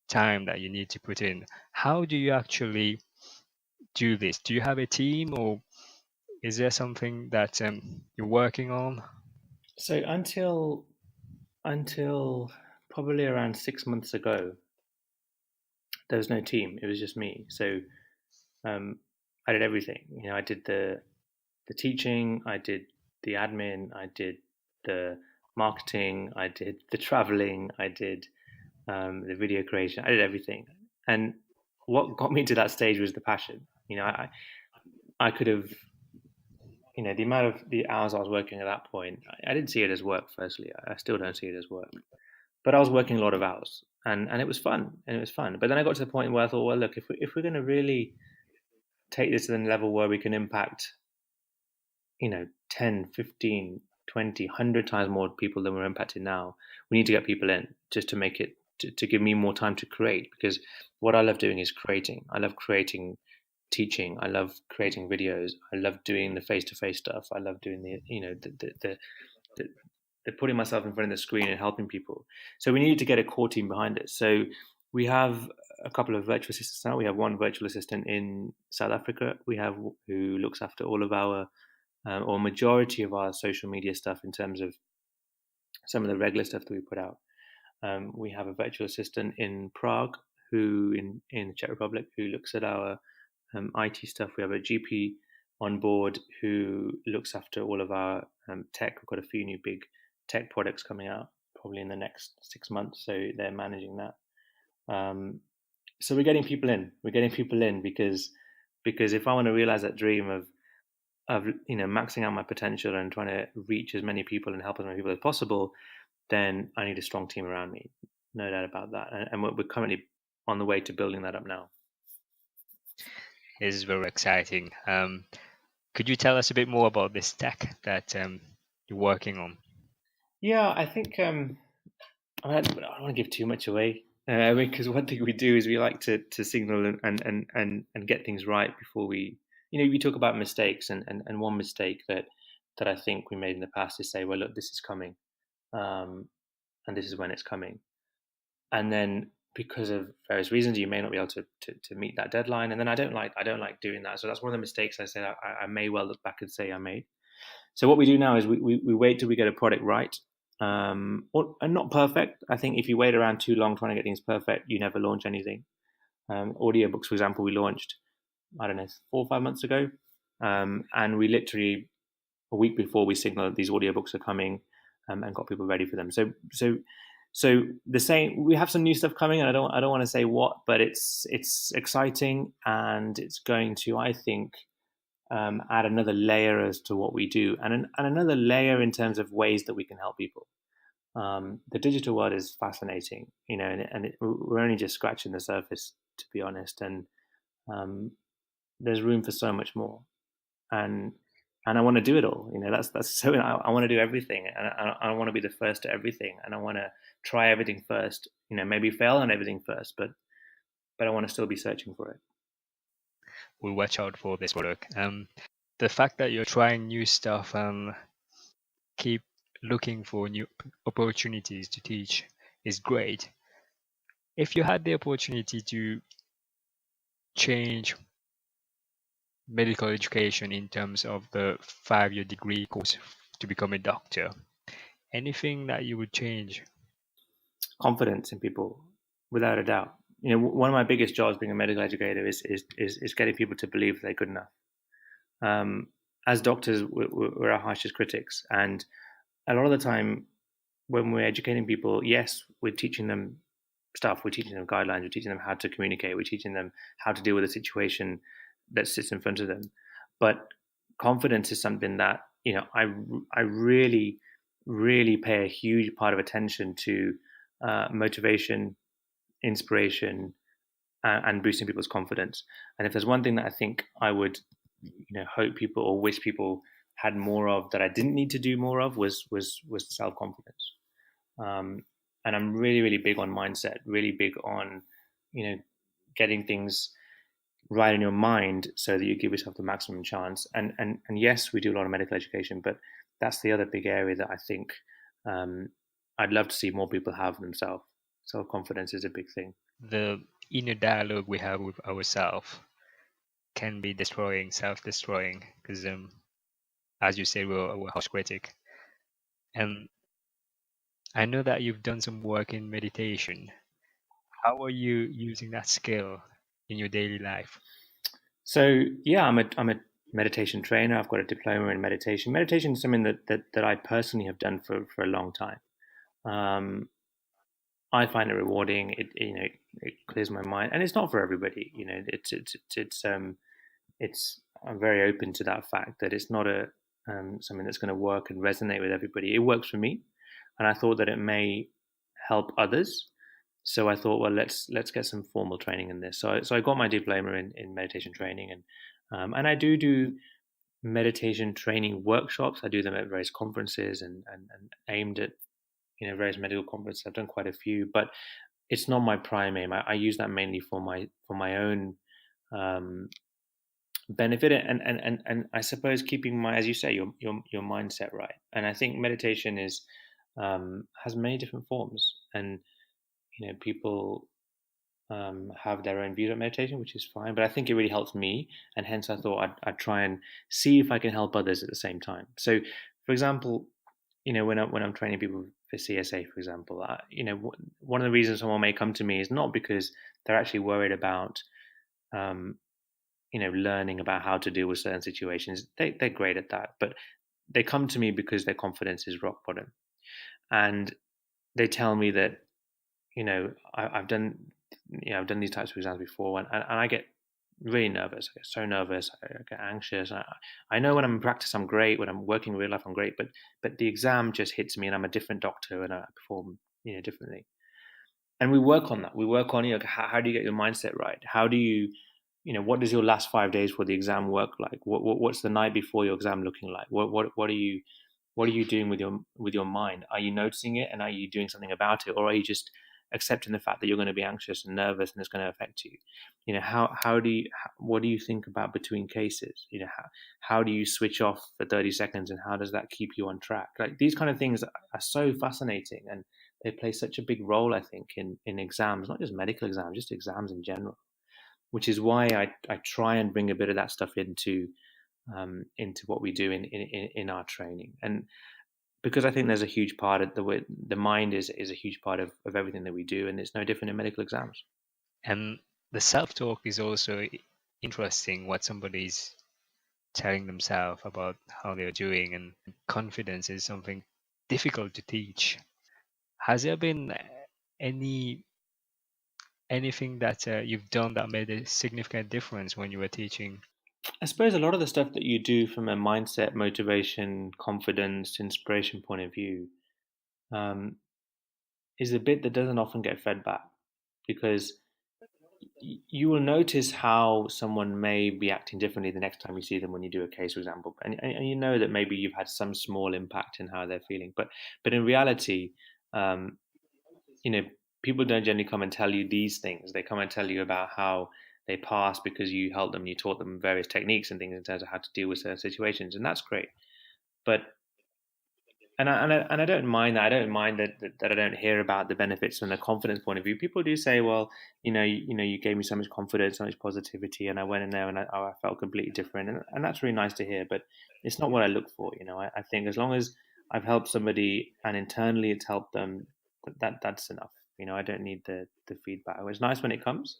time that you need to put in. How do you actually do this? Do you have a team, or is there something that you're working on? So until probably around 6 months ago, there was no team. It was just me. So I did everything. I did the teaching, I did the admin, I did the marketing, I did the traveling, I did the video creation. I did everything. And what got me to that stage was the passion. I could have, the amount of the hours I was working at that point, I didn't see it as work. Firstly, I still don't see it as work, but I was working a lot of hours, and it was fun, But then I got to the point where I thought, well, look, if we're going to really take this to the level where we can impact 10, 15, 20, 100 times more people than we're impacted now, we need to get people in just to make it to give me more time to create, because what I love doing is creating. I love creating teaching. I love creating videos. I love doing the face-to-face stuff. I love doing the putting myself in front of the screen and helping people. So we needed to get a core team behind it. So we have a couple of virtual assistants now. We have one virtual assistant in South Africa. We have who looks after all of our or majority of our social media stuff in terms of some of the regular stuff that we put out. We have a virtual assistant in Prague who in the Czech Republic who looks at our IT stuff. We have a GP on board who looks after all of our tech. We've got a few new big tech products coming out probably in the next 6 months, so they're managing that. So we're getting people in. Because if I want to realize that dream of maxing out my potential and trying to reach as many people and help as many people as possible, then I need a strong team around me. No doubt about that. And we're currently on the way to building that up now. This is very exciting. Could you tell us a bit more about this tech that you're working on? Yeah, I think I don't want to give too much away. Because one thing we do is we like to signal and get things right before we, we talk about mistakes, and one mistake that I think we made in the past is say, well, look, this is coming, and this is when it's coming, and then because of various reasons, you may not be able to meet that deadline, and then I don't like doing that. So that's one of the mistakes I said I may well look back and say I made. So what we do now is we wait till we get a product right. And not perfect. I think if you wait around too long trying to get things perfect, you never launch anything. Audiobooks, for example, we launched, I don't know, 4 or 5 months ago, and we literally a week before we signaled these audiobooks are coming, and got people ready for them. So the same, we have some new stuff coming, and I don't want to say what, but it's exciting, and it's going to, I think, add another layer as to what we do, and another layer in terms of ways that we can help people. The digital world is fascinating, and we're only just scratching the surface, to be honest. And there's room for so much more, and I want to do it all. That's so. I want to do everything, and I want to be the first at everything, and I want to try everything first. Maybe fail on everything first, but I want to still be searching for it. We'll watch out for this work. The fact that you're trying new stuff and keep looking for new opportunities to teach is great. If you had the opportunity to change medical education in terms of the 5-year degree course to become a doctor, anything that you would change? Confidence in people, without a doubt. One of my biggest jobs being a medical educator is getting people to believe they're good enough. As doctors, we're our harshest critics, and a lot of the time when we're educating people, yes, we're teaching them stuff, we're teaching them guidelines, we're teaching them how to communicate, we're teaching them how to deal with a situation that sits in front of them. But confidence is something that I really, really pay a huge part of attention to, motivation, inspiration, and boosting people's confidence. And if there's one thing that I think I would hope people or wish people had more of that I didn't need to do more of was self-confidence. And I'm really, really big on mindset, really big on getting things right in your mind so that you give yourself the maximum chance. And yes, we do a lot of medical education, but that's the other big area that I think I'd love to see more people have themselves. Self-confidence is a big thing. The inner dialogue we have with ourselves can be destroying, self-destroying, because as you said, we're harsh critic. And I know that you've done some work in meditation. How are you using that skill in your daily life? So yeah, I'm a meditation trainer. I've got a diploma in meditation. Meditation is something that I personally have done for a long time. I find it rewarding. It clears my mind, and it's not for everybody. I'm very open to that fact that it's not a something that's going to work and resonate with everybody. It works for me, and I thought that it may help others. So I thought, well, let's get some formal training in this. So I got my diploma in meditation training, and I do meditation training workshops. I do them at various conferences and aimed at various medical conferences. I've done quite a few, but it's not my prime aim. I use that mainly for my own benefit and I suppose keeping my, as you say, your mindset right. And I think meditation is has many different forms, and people have their own views on meditation, which is fine. But I think it really helps me, and hence I thought I'd try and see if I can help others at the same time. So, for example, when I'm training people for CSA, for example, one of the reasons someone may come to me is not because they're actually worried about, learning about how to deal with certain situations. They're great at that, but they come to me because their confidence is rock bottom, and they tell me that I've done these types of exams before, and I get really nervous. I get so nervous. I get anxious. I know when I'm in practice, I'm great. When I'm working in real life, I'm great. But the exam just hits me, and I'm a different doctor, and I perform differently. And we work on that. We work on how do you get your mindset right? How do you what does your last 5 days for the exam work like? What's the night before your exam looking like? What are you doing with your mind? Are you noticing it, and are you doing something about it, or are you just accepting the fact that you're going to be anxious and nervous and it's going to affect you? What do you think about between cases? How do you switch off for 30 seconds, and how does that keep you on track? Like, these kind of things are so fascinating, and they play such a big role, I think, in exams, not just medical exams, just exams in general, which is why I try and bring a bit of that stuff into what we do in our training. And because I think there's a huge part of the mind is a huge part of everything that we do, and it's no different in medical exams. And the self-talk is also interesting, what somebody's telling themselves about how they're doing, and confidence is something difficult to teach. Has there been anything that you've done that made a significant difference when you were teaching? I suppose a lot of the stuff that you do from a mindset, motivation, confidence, inspiration point of view is a bit that doesn't often get fed back, because you will notice how someone may be acting differently the next time you see them when you do a case, for example, and you know that maybe you've had some small impact in how they're feeling, but in reality, um, you know, people don't generally come and tell you these things. They come and tell you about how they passed because you helped them, you taught them various techniques and things in terms of how to deal with certain situations, and that's great. But and I don't mind that. I don't mind that I don't hear about the benefits from the confidence point of view. People do say, well, you gave me so much confidence, so much positivity, and I went in there and I felt completely different, and that's really nice to hear. But it's not what I look for. I think as long as I've helped somebody and internally it's helped them, that's enough. I don't need the feedback. It's nice when it comes,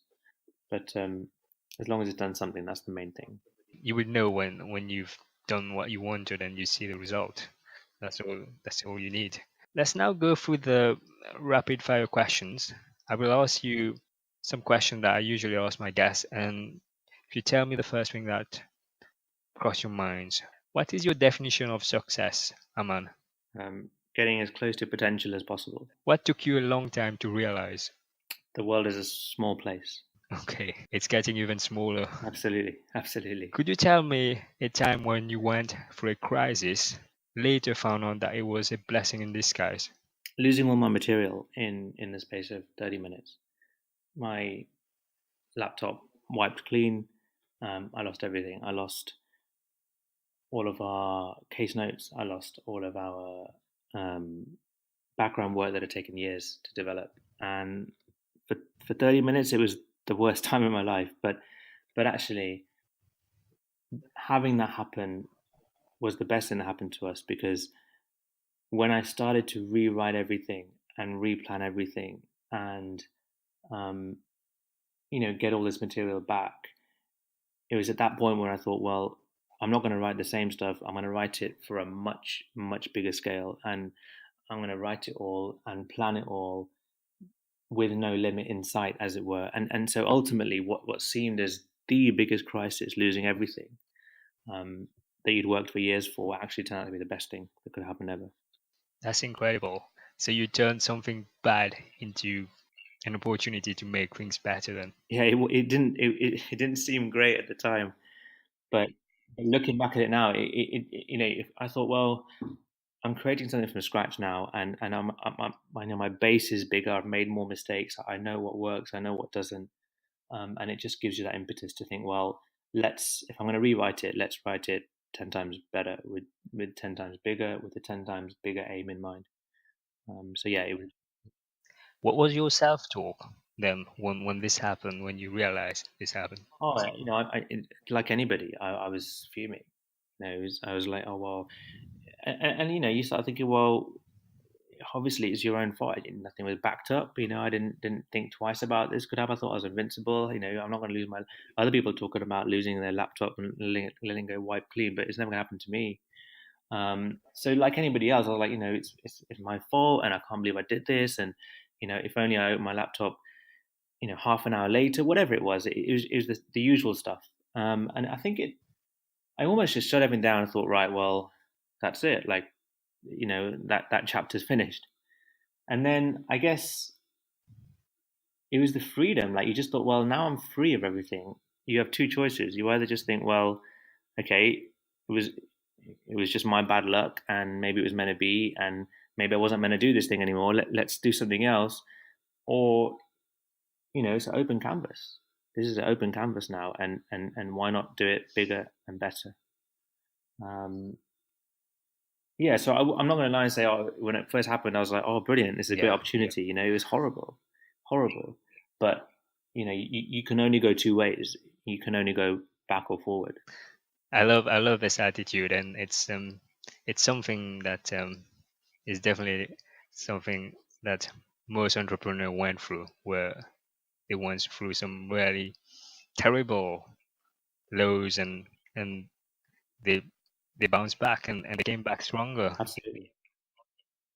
but as long as it's done something, that's the main thing. You would know when you've done what you wanted and you see the result. That's all you need. Let's now go through the rapid fire questions. I will ask you some questions that I usually ask my guests, and if you tell me the first thing that cross your minds, what is your definition of success, Aman? Getting as close to potential as possible. What took you a long time to realize? The world is a small place. Okay, it's getting even smaller. Absolutely, absolutely. Could you tell me a time when you went through a crisis, later found out that it was a blessing in disguise? Losing all my material in the space of 30 minutes. My laptop wiped clean. I lost everything. I lost all of our case notes. I lost all of our um, background work that had taken years to develop. And for 30 minutes, it was the worst time in my life. But actually, having that happen was the best thing that happened to us, because when I started to rewrite everything and replan everything and um, get all this material back, it was at that point where I thought, well, I'm not going to write the same stuff. I'm going to write it for a much, much bigger scale, and I'm going to write it all and plan it all with no limit in sight, as it were. And so ultimately, what seemed as the biggest crisis, losing everything um, that you'd worked for years for, actually turned out to be the best thing that could happen ever. That's incredible. So you turned something bad into an opportunity to make things better then. Yeah, it didn't seem great at the time, but looking back at it now, if I thought, well, I'm creating something from scratch now, and I know my base is bigger. I've made more mistakes. I know what works. I know what doesn't, and it just gives you that impetus to think, well, if I'm going to rewrite it, let's write it 10 times better with 10 times bigger, with a 10 times bigger aim in mind. So yeah, it was. What was your self-talk then when this happened, when you realized this happened? Oh, like anybody, I was fuming. I was like, oh well, and you start thinking, well, obviously it's your own fault. Nothing was backed up. I didn't think twice about this. Could have I thought I was invincible? I'm not going to lose my. Other people talking about losing their laptop and letting go wipe clean, but it's never going to happen to me. So like anybody else, I was like, it's my fault, and I can't believe I did this, and if only I opened my laptop, half an hour later, whatever it was, it was the usual stuff. And I think I almost just shut everything down and thought, right, well, that's it. Like, that chapter's finished. And then I guess it was the freedom. Like, you just thought, well, now I'm free of everything. You have two choices. You either just think, well, okay, it was just my bad luck, and maybe it was meant to be, and maybe I wasn't meant to do this thing anymore. Let's do something else. Or it's an open canvas. This is an open canvas now, and why not do it bigger and better? Yeah, so I'm not going to lie and say, oh, when it first happened, I was like, oh, brilliant, this is a great opportunity. It was horrible, horrible. But you can only go two ways. You can only go back or forward. I love this attitude, and it's something that is definitely something that most entrepreneurs went through, where they went through some really terrible lows, and they they bounced back, and they came back stronger. Absolutely,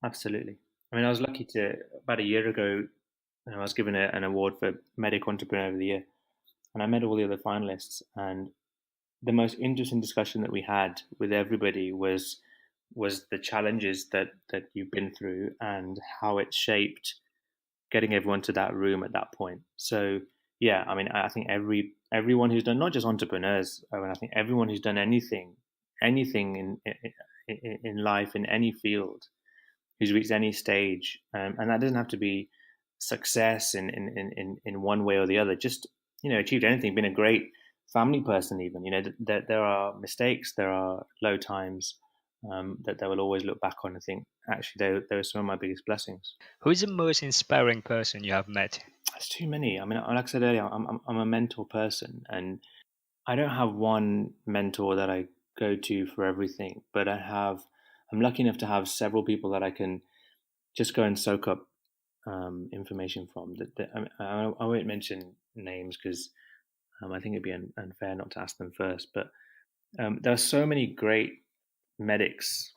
absolutely. I mean, I was lucky to about a year ago. I was given an award for Medical Entrepreneur of the Year, and I met all the other finalists. And the most interesting discussion that we had with everybody was the challenges that you've been through and how it shaped getting everyone to that room at that point. So yeah, I mean, I think everyone who's done, not just entrepreneurs, I think everyone who's done anything in life, in any field, who's reached any stage, and that doesn't have to be success in one way or the other. Just achieved anything, been a great family person, even there are mistakes, there are low times, that they will always look back on and think, actually, they were some of my biggest blessings. Who's the most inspiring person you have met? There's too many. I mean, like I said earlier, I'm a mentor person, and I don't have one mentor that I go to for everything, but I'm lucky enough to have several people that I can just go and soak up information from. I won't mention names because I think it'd be unfair not to ask them first. But there are so many great medics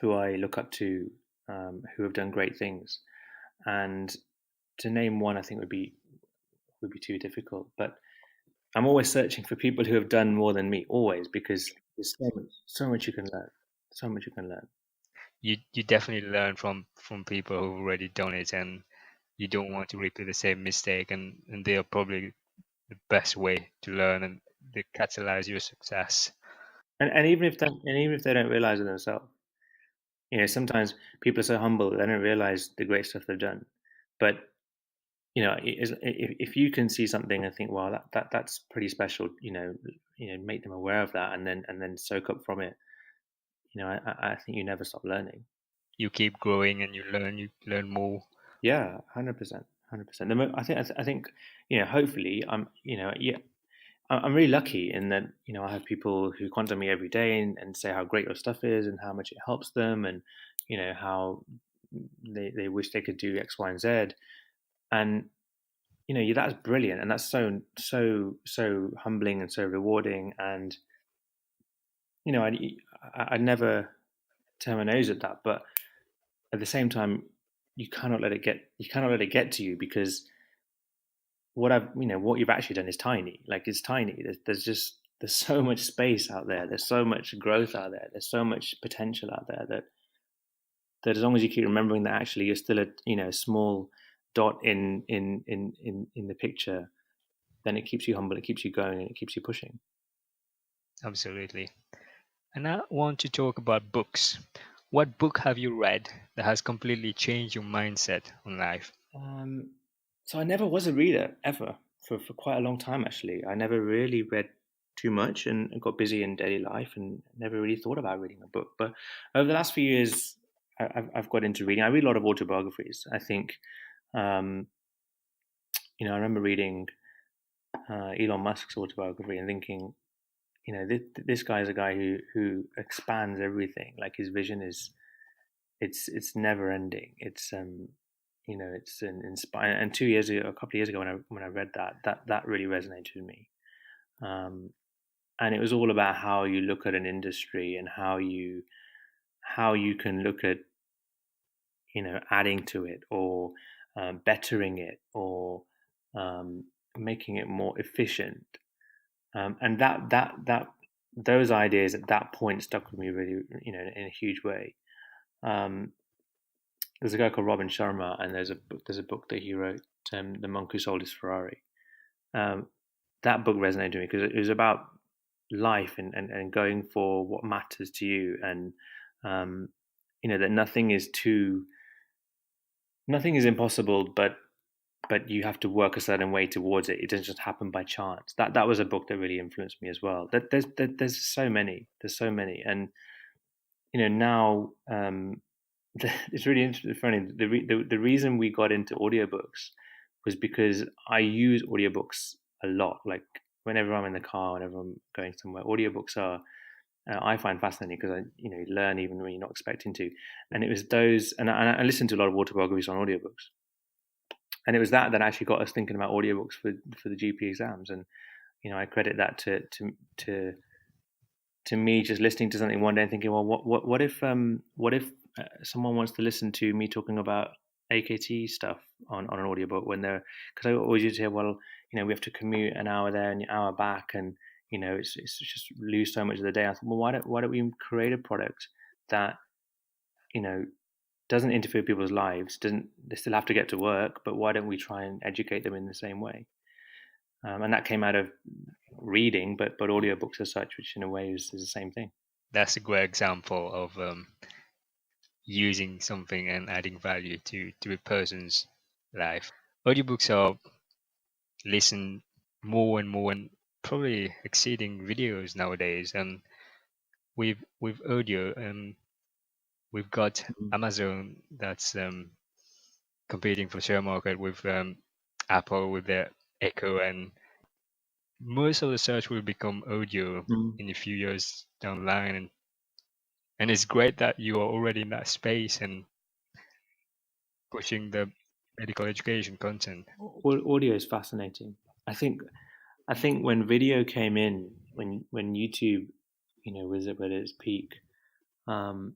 who I look up to, who have done great things, and to name one, I think would be too difficult. But I'm always searching for people who have done more than me, always, because there's so much you can learn, so much you can learn. You definitely learn from people who've already done it, and you don't want to repeat the same mistake, and they are probably the best way to learn, and they catalyze your success. And even if they don't realize it themselves, sometimes people are so humble they don't realize the great stuff they've done. But if you can see something and think, wow, that's pretty special, make them aware of that, and then soak up from it. I think you never stop learning. You keep growing and you learn more. Yeah, 100%, 100%. I think hopefully yeah, I'm really lucky in that I have people who contact me every day and say how great your stuff is and how much it helps them, and how they wish they could do X, Y, and Z, and that's brilliant, and that's so humbling and so rewarding, and I'd never turn my nose at that, but at the same time, you cannot let it get to you, because what you've actually done is tiny. Like, it's tiny. There's so much space out there. There's so much growth out there. There's so much potential out there that as long as you keep remembering that actually you're still a small dot in the picture, then it keeps you humble. It keeps you going, and it keeps you pushing. Absolutely. And I want to talk about books. What book have you read that has completely changed your mindset on life? Um, so I never was a reader ever for quite a long time. Actually, I never really read too much, and got busy in daily life and never really thought about reading a book. But over the last few years, I've got into reading. I read a lot of autobiographies. I think, um, I remember reading Elon Musk's autobiography and thinking, this guy is a guy who expands everything. Like, his vision is, it's never ending. It's an inspiring. And 2 years ago, a couple of years ago, when I read that really resonated with me. Um, and it was all about how you look at an industry, and how you can look at adding to it, or bettering it, or making it more efficient. And that those ideas at that point stuck with me really, in a huge way. Um, there's a guy called Robin Sharma, and there's a book that he wrote, The Monk Who Sold His Ferrari. Um, that book resonated with me because it was about life, and going for what matters to you, and um, that nothing is impossible, but you have to work a certain way towards it. It doesn't just happen by chance. That was a book that really influenced me as well. There's so many. There's so many, and now, it's really interesting, funny. The reason we got into audiobooks was because I use audiobooks a lot. Like, whenever I'm in the car, whenever I'm going somewhere, audiobooks are, I find fascinating, because you learn even when you're not expecting to. And it was those, and I listened to a lot of autobiographies on audiobooks, and it was that actually got us thinking about audiobooks for the GP exams. And I credit that to me just listening to something one day and thinking, well, what if someone wants to listen to me talking about AKT stuff on an audiobook, when they're, because I always used to hear, well, we have to commute an hour there and an hour back, and it's just lose so much of the day. I thought, well, why don't we create a product that you know doesn't interfere with people's lives, doesn't, they still have to get to work, but why don't we try and educate them in the same way? and that came out of reading, but audiobooks as such, which in a way is the same thing. That's a great example of using something and adding value to a person's life. Audiobooks are listened more and more and probably exceeding videos nowadays. And with audio, we've got Amazon that's competing for share market with Apple with their Echo, and most of the search will become audio in a few years down the line. And it's great that you are already in that space and pushing the medical education content. Audio is fascinating. I think when video came in, when YouTube, was at its peak, audio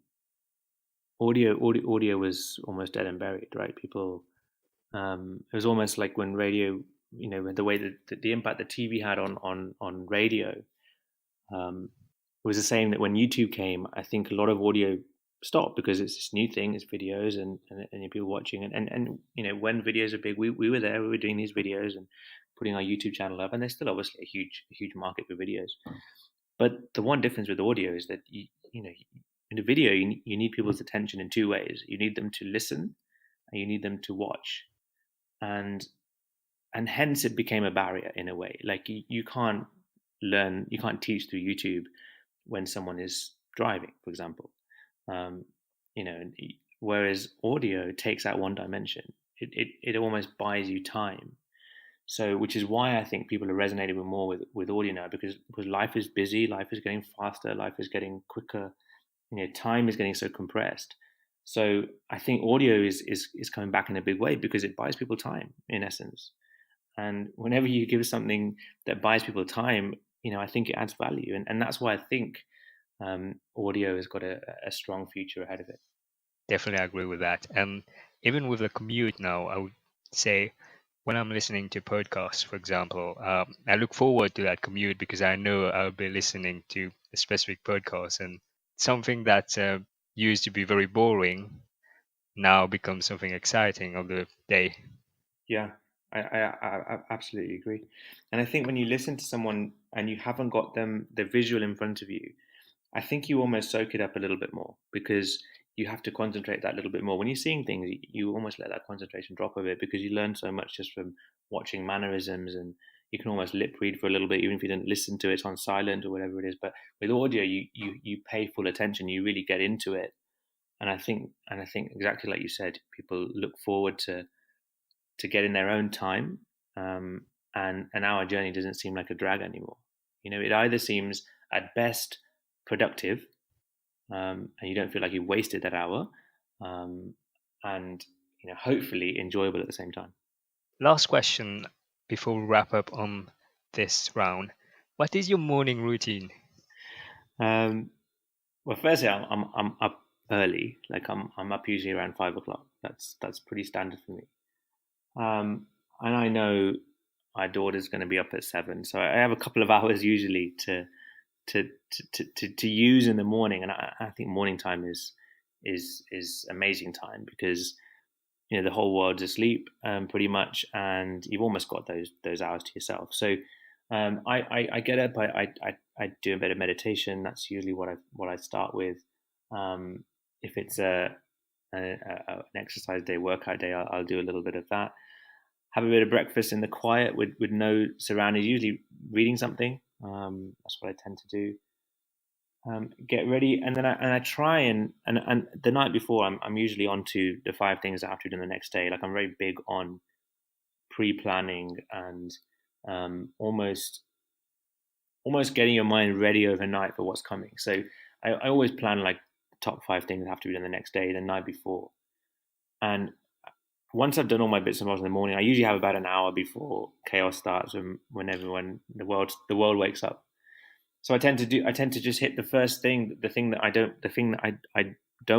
was almost dead and buried, right? People, it was almost like when radio, the way that the impact that TV had on radio, was the same that when YouTube came, I think a lot of audio stopped because it's this new thing, it's videos and people watching and when videos are big, we were there, we were doing these videos and putting our YouTube channel up, and there's still obviously a huge market for videos. But the one difference with audio is that in a video you need people's attention in two ways. You need them to listen and you need them to watch, and hence it became a barrier in a way. Like you can't teach through YouTube when someone is driving, for example. Whereas audio takes out one dimension. It almost buys you time. So, which is why I think people are resonating more with audio now, because life is busy, life is getting faster, life is getting quicker. Time is getting so compressed. So I think audio is coming back in a big way because it buys people time, in essence. And whenever you give something that buys people time, I think it adds value, and that's why I think audio has got a strong future ahead of it. Definitely agree with that. And even with the commute now, I would say when I'm listening to podcasts, for example, I look forward to that commute because I know I'll be listening to a specific podcast, and something that used to be very boring now becomes something exciting of the day. Yeah, I absolutely agree. And I think when you listen to someone and you haven't got the visual in front of you, I think you almost soak it up a little bit more because you have to concentrate that little bit more. When you're seeing things, you almost let that concentration drop a bit because you learn so much just from watching mannerisms, and you can almost lip read for a little bit, even if you didn't listen to it on silent or whatever it is. But with audio, you pay full attention, you really get into it. And I think exactly like you said, people look forward to getting their own time, and our journey doesn't seem like a drag anymore. It either seems at best productive, and you don't feel like you wasted that hour, and hopefully enjoyable at the same time. Last question before we wrap up on this round. What is your morning routine? Well, firstly, I'm up early. Like I'm up usually around 5 o'clock. That's pretty standard for me. And I know my daughter's going to be up at 7, so I have a couple of hours usually to use in the morning, and I think morning time is amazing time because the whole world's asleep pretty much, and you've almost got those hours to yourself. So I get up, I do a bit of meditation. That's usually what I start with. If it's an exercise day, workout day, I'll do a little bit of that. Have a bit of breakfast in the quiet with no surroundings, usually reading something. That's what I tend to do. Get ready, and then I try and the night before I'm usually on to the 5 things I have to do the next day. Like I'm very big on pre-planning and almost getting your mind ready overnight for what's coming. So I always plan like top 5 things I have to do the next day the night before, and once I've done all my bits and bobs in the morning, I usually have about an hour before chaos starts, when the world wakes up. So I tend to just hit the first thing, the thing that I don't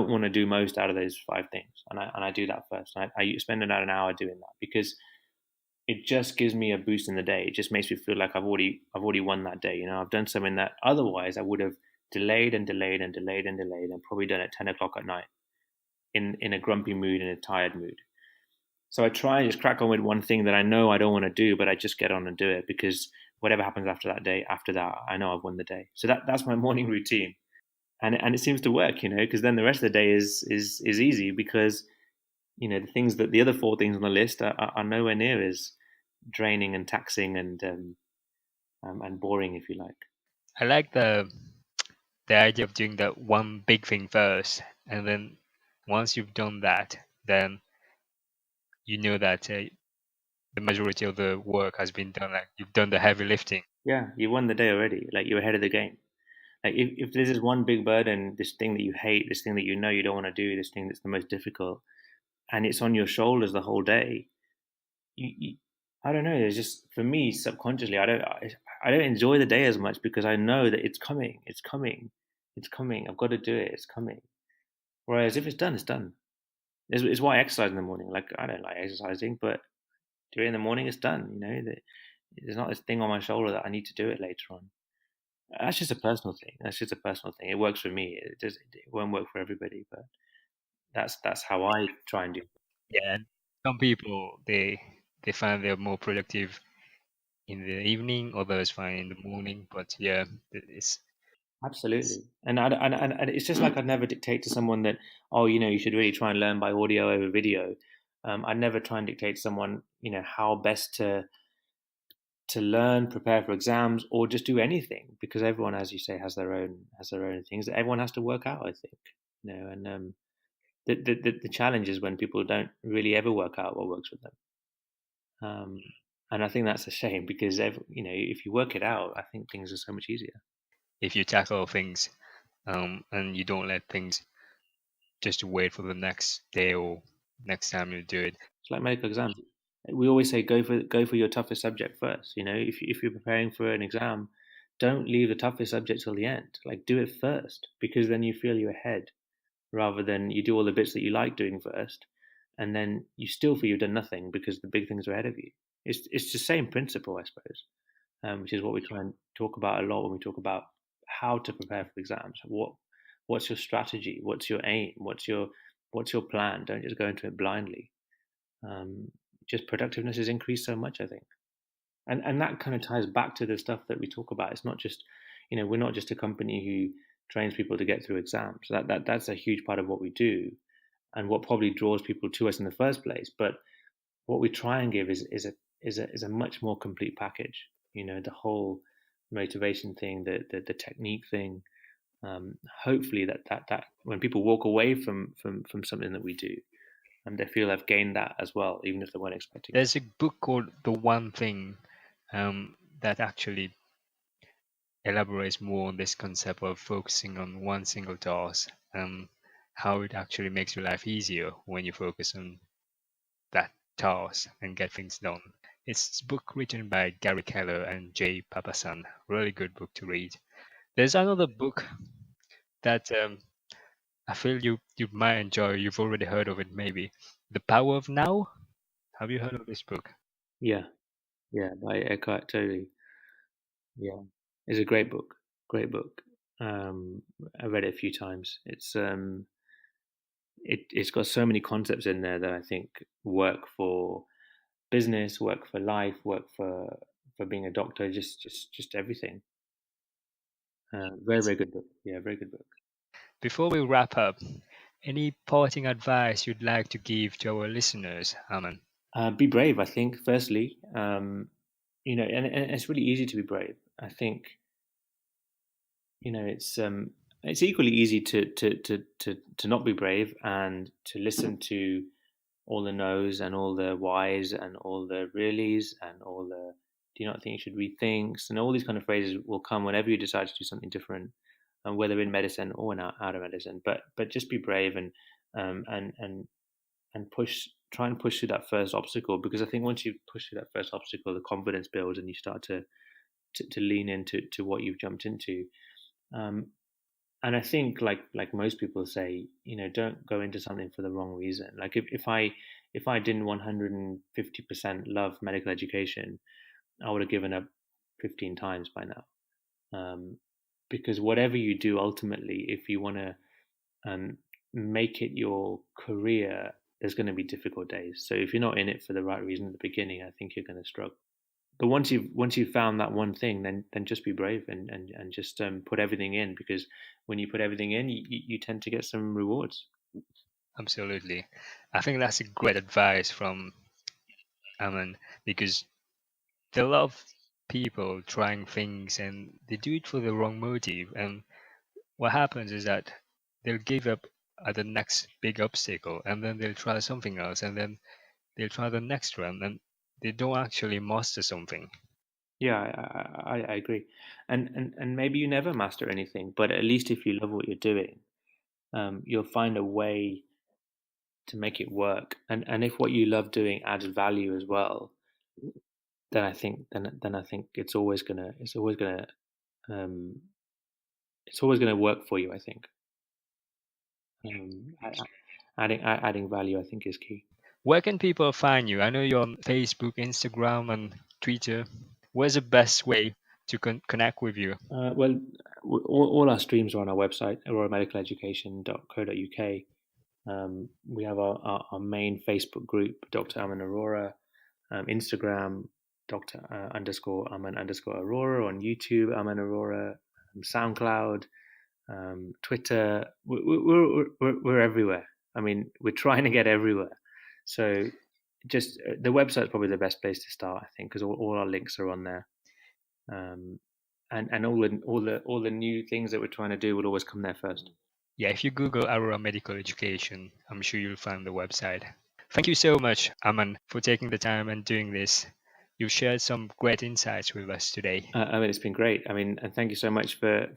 want to do most out of those 5 things, and I do that first. I spend about an hour doing that because it just gives me a boost in the day. It just makes me feel like I've already won that day. I've done something that otherwise I would have delayed and delayed and delayed and delayed, and probably done at 10 o'clock at night in a grumpy mood, in a tired mood. So I try and just crack on with one thing that I know I don't want to do, but I just get on and do it because whatever happens after that day, after that, I know I've won the day. So that's my morning routine, and it seems to work, because then the rest of the day is easy because the things that the other four things on the list are nowhere near as draining and taxing and boring, if you like. I like the idea of doing that one big thing first, and then once you've done that, then you know that the majority of the work has been done. Like you've done the heavy lifting. Yeah, you won the day already. Like you're ahead of the game. Like if this is one big burden, this thing that you hate, this thing that you know you don't want to do, this thing that's the most difficult, and it's on your shoulders the whole day, you I don't know. It's just for me subconsciously, I don't enjoy the day as much because I know that it's coming, it's coming, it's coming. I've got to do it. It's coming. Whereas if it's done, it's done. It's why I exercise in the morning. Like I don't like exercising, but do it in the morning. It's done. There's not this thing on my shoulder that I need to do it later on. That's just a personal thing. That's just a personal thing. It works for me. It won't work for everybody, but that's how I try and do it. Yeah, and some people they find they're more productive in the evening, others find in the morning. But yeah, it's Absolutely. And it's just like I'd never dictate to someone that, oh, you should really try and learn by audio over video. I'd never try and dictate to someone, how best to learn, prepare for exams, or just do anything because everyone, as you say, has their own things that everyone has to work out. I think, and the challenge is when people don't really ever work out what works for them. And I think that's a shame because if you work it out, I think things are so much easier. if you tackle things and you don't let things just wait for the next day or next time you do it. It's like medical exams. We always say go for your toughest subject first. If you're preparing for an exam, don't leave the toughest subject till the end. Like do it first because then you feel you're ahead, rather than you do all the bits that you like doing first, and then you still feel you've done nothing because the big things are ahead of you. It's the same principle, I suppose, which is what we try and talk about a lot when we talk about how to prepare for exams. What's your strategy? What's your aim? What's your plan? Don't just go into it blindly. Um, just productiveness has increased so much, I think, and that kind of ties back to the stuff that we talk about. It's not just, we're not just a company who trains people to get through exams. That's a huge part of what we do, and what probably draws people to us in the first place. But what we try and give is a much more complete package. The whole motivation thing, the technique thing. Hopefully that when people walk away from something that we do, and they feel they've gained that as well, even if they weren't expecting it. There's a book called The One Thing that actually elaborates more on this concept of focusing on one single task, how it actually makes your life easier when you focus on that task and get things done. It's a book written by Gary Keller and Jay Papasan. Really good book to read. There's another book that I feel you might enjoy. You've already heard of it, maybe. The Power of Now. Have you heard of this book? Yeah, yeah, by Eckhart Tolle. Yeah, it's a great book. Great book. I read it a few times. It's got so many concepts in there that I think work for business, work for life, work for being a doctor, just everything. Very very good book. Yeah, very good book. Before we wrap up, any parting advice you'd like to give to our listeners, Aman? Be brave. I think firstly, and it's really easy to be brave. I think it's equally easy to not be brave and to listen to all the no's and all the whys and all the reallys and all the do you not think you should rethink, and all these kind of phrases will come whenever you decide to do something different, whether in medicine or out of medicine. But just be brave and um, and and and try and push through that first obstacle, because I think once you push through that first obstacle, the confidence builds and you start to lean into what you've jumped into. Um, and I think like most people say, don't go into something for the wrong reason. Like if I didn't 150% love medical education, I would have given up 15 times by now. Because whatever you do, ultimately, if you want to make it your career, there's going to be difficult days. So if you're not in it for the right reason at the beginning, I think you're going to struggle. But once you've found that one thing, then just be brave and just put everything in, because when you put everything in, you tend to get some rewards. Absolutely. I think that's a great advice from Aman, because there are a lot of people trying things and they do it for the wrong motive. And what happens is that they'll give up at the next big obstacle, and then they'll try something else, and then they'll try the next one, and they don't actually master something. Yeah, I agree, and maybe you never master anything, but at least if you love what you're doing, you'll find a way to make it work. And if what you love doing adds value as well, then I think um, it's always gonna work for you. I think um, adding value, I think, is key. Where can people find you? I know you're on Facebook, Instagram, and Twitter. Where's the best way to connect with you? Well, all our streams are on our website, auroramedicaleducation.co.uk. We have our main Facebook group, Dr. Aman Arora, Instagram, Dr. Underscore Aman underscore Aurora, on YouTube, Aman Arora, SoundCloud, Twitter. We're everywhere. I mean, we're trying to get everywhere. So just the website's probably the best place to start, I think, because all our links are on there. Um, and all the new things that we're trying to do will always come there first. Yeah, if you Google Aurora Medical Education, I'm sure you'll find the website. Thank you so much, Aman, for taking the time and doing this. You've shared some great insights with us today. I mean, it's been great. I mean, and thank you so much for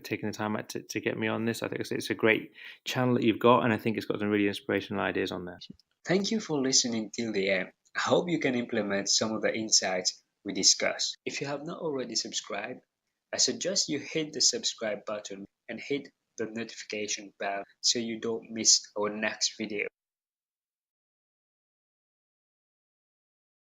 taking the time out to get me on this. I think it's a great channel that you've got, and I think it's got some really inspirational ideas on there. Thank you for listening till the end. I hope you can implement some of the insights we discussed. If you have not already subscribed, I suggest you hit the subscribe button and hit the notification bell so you don't miss our next video.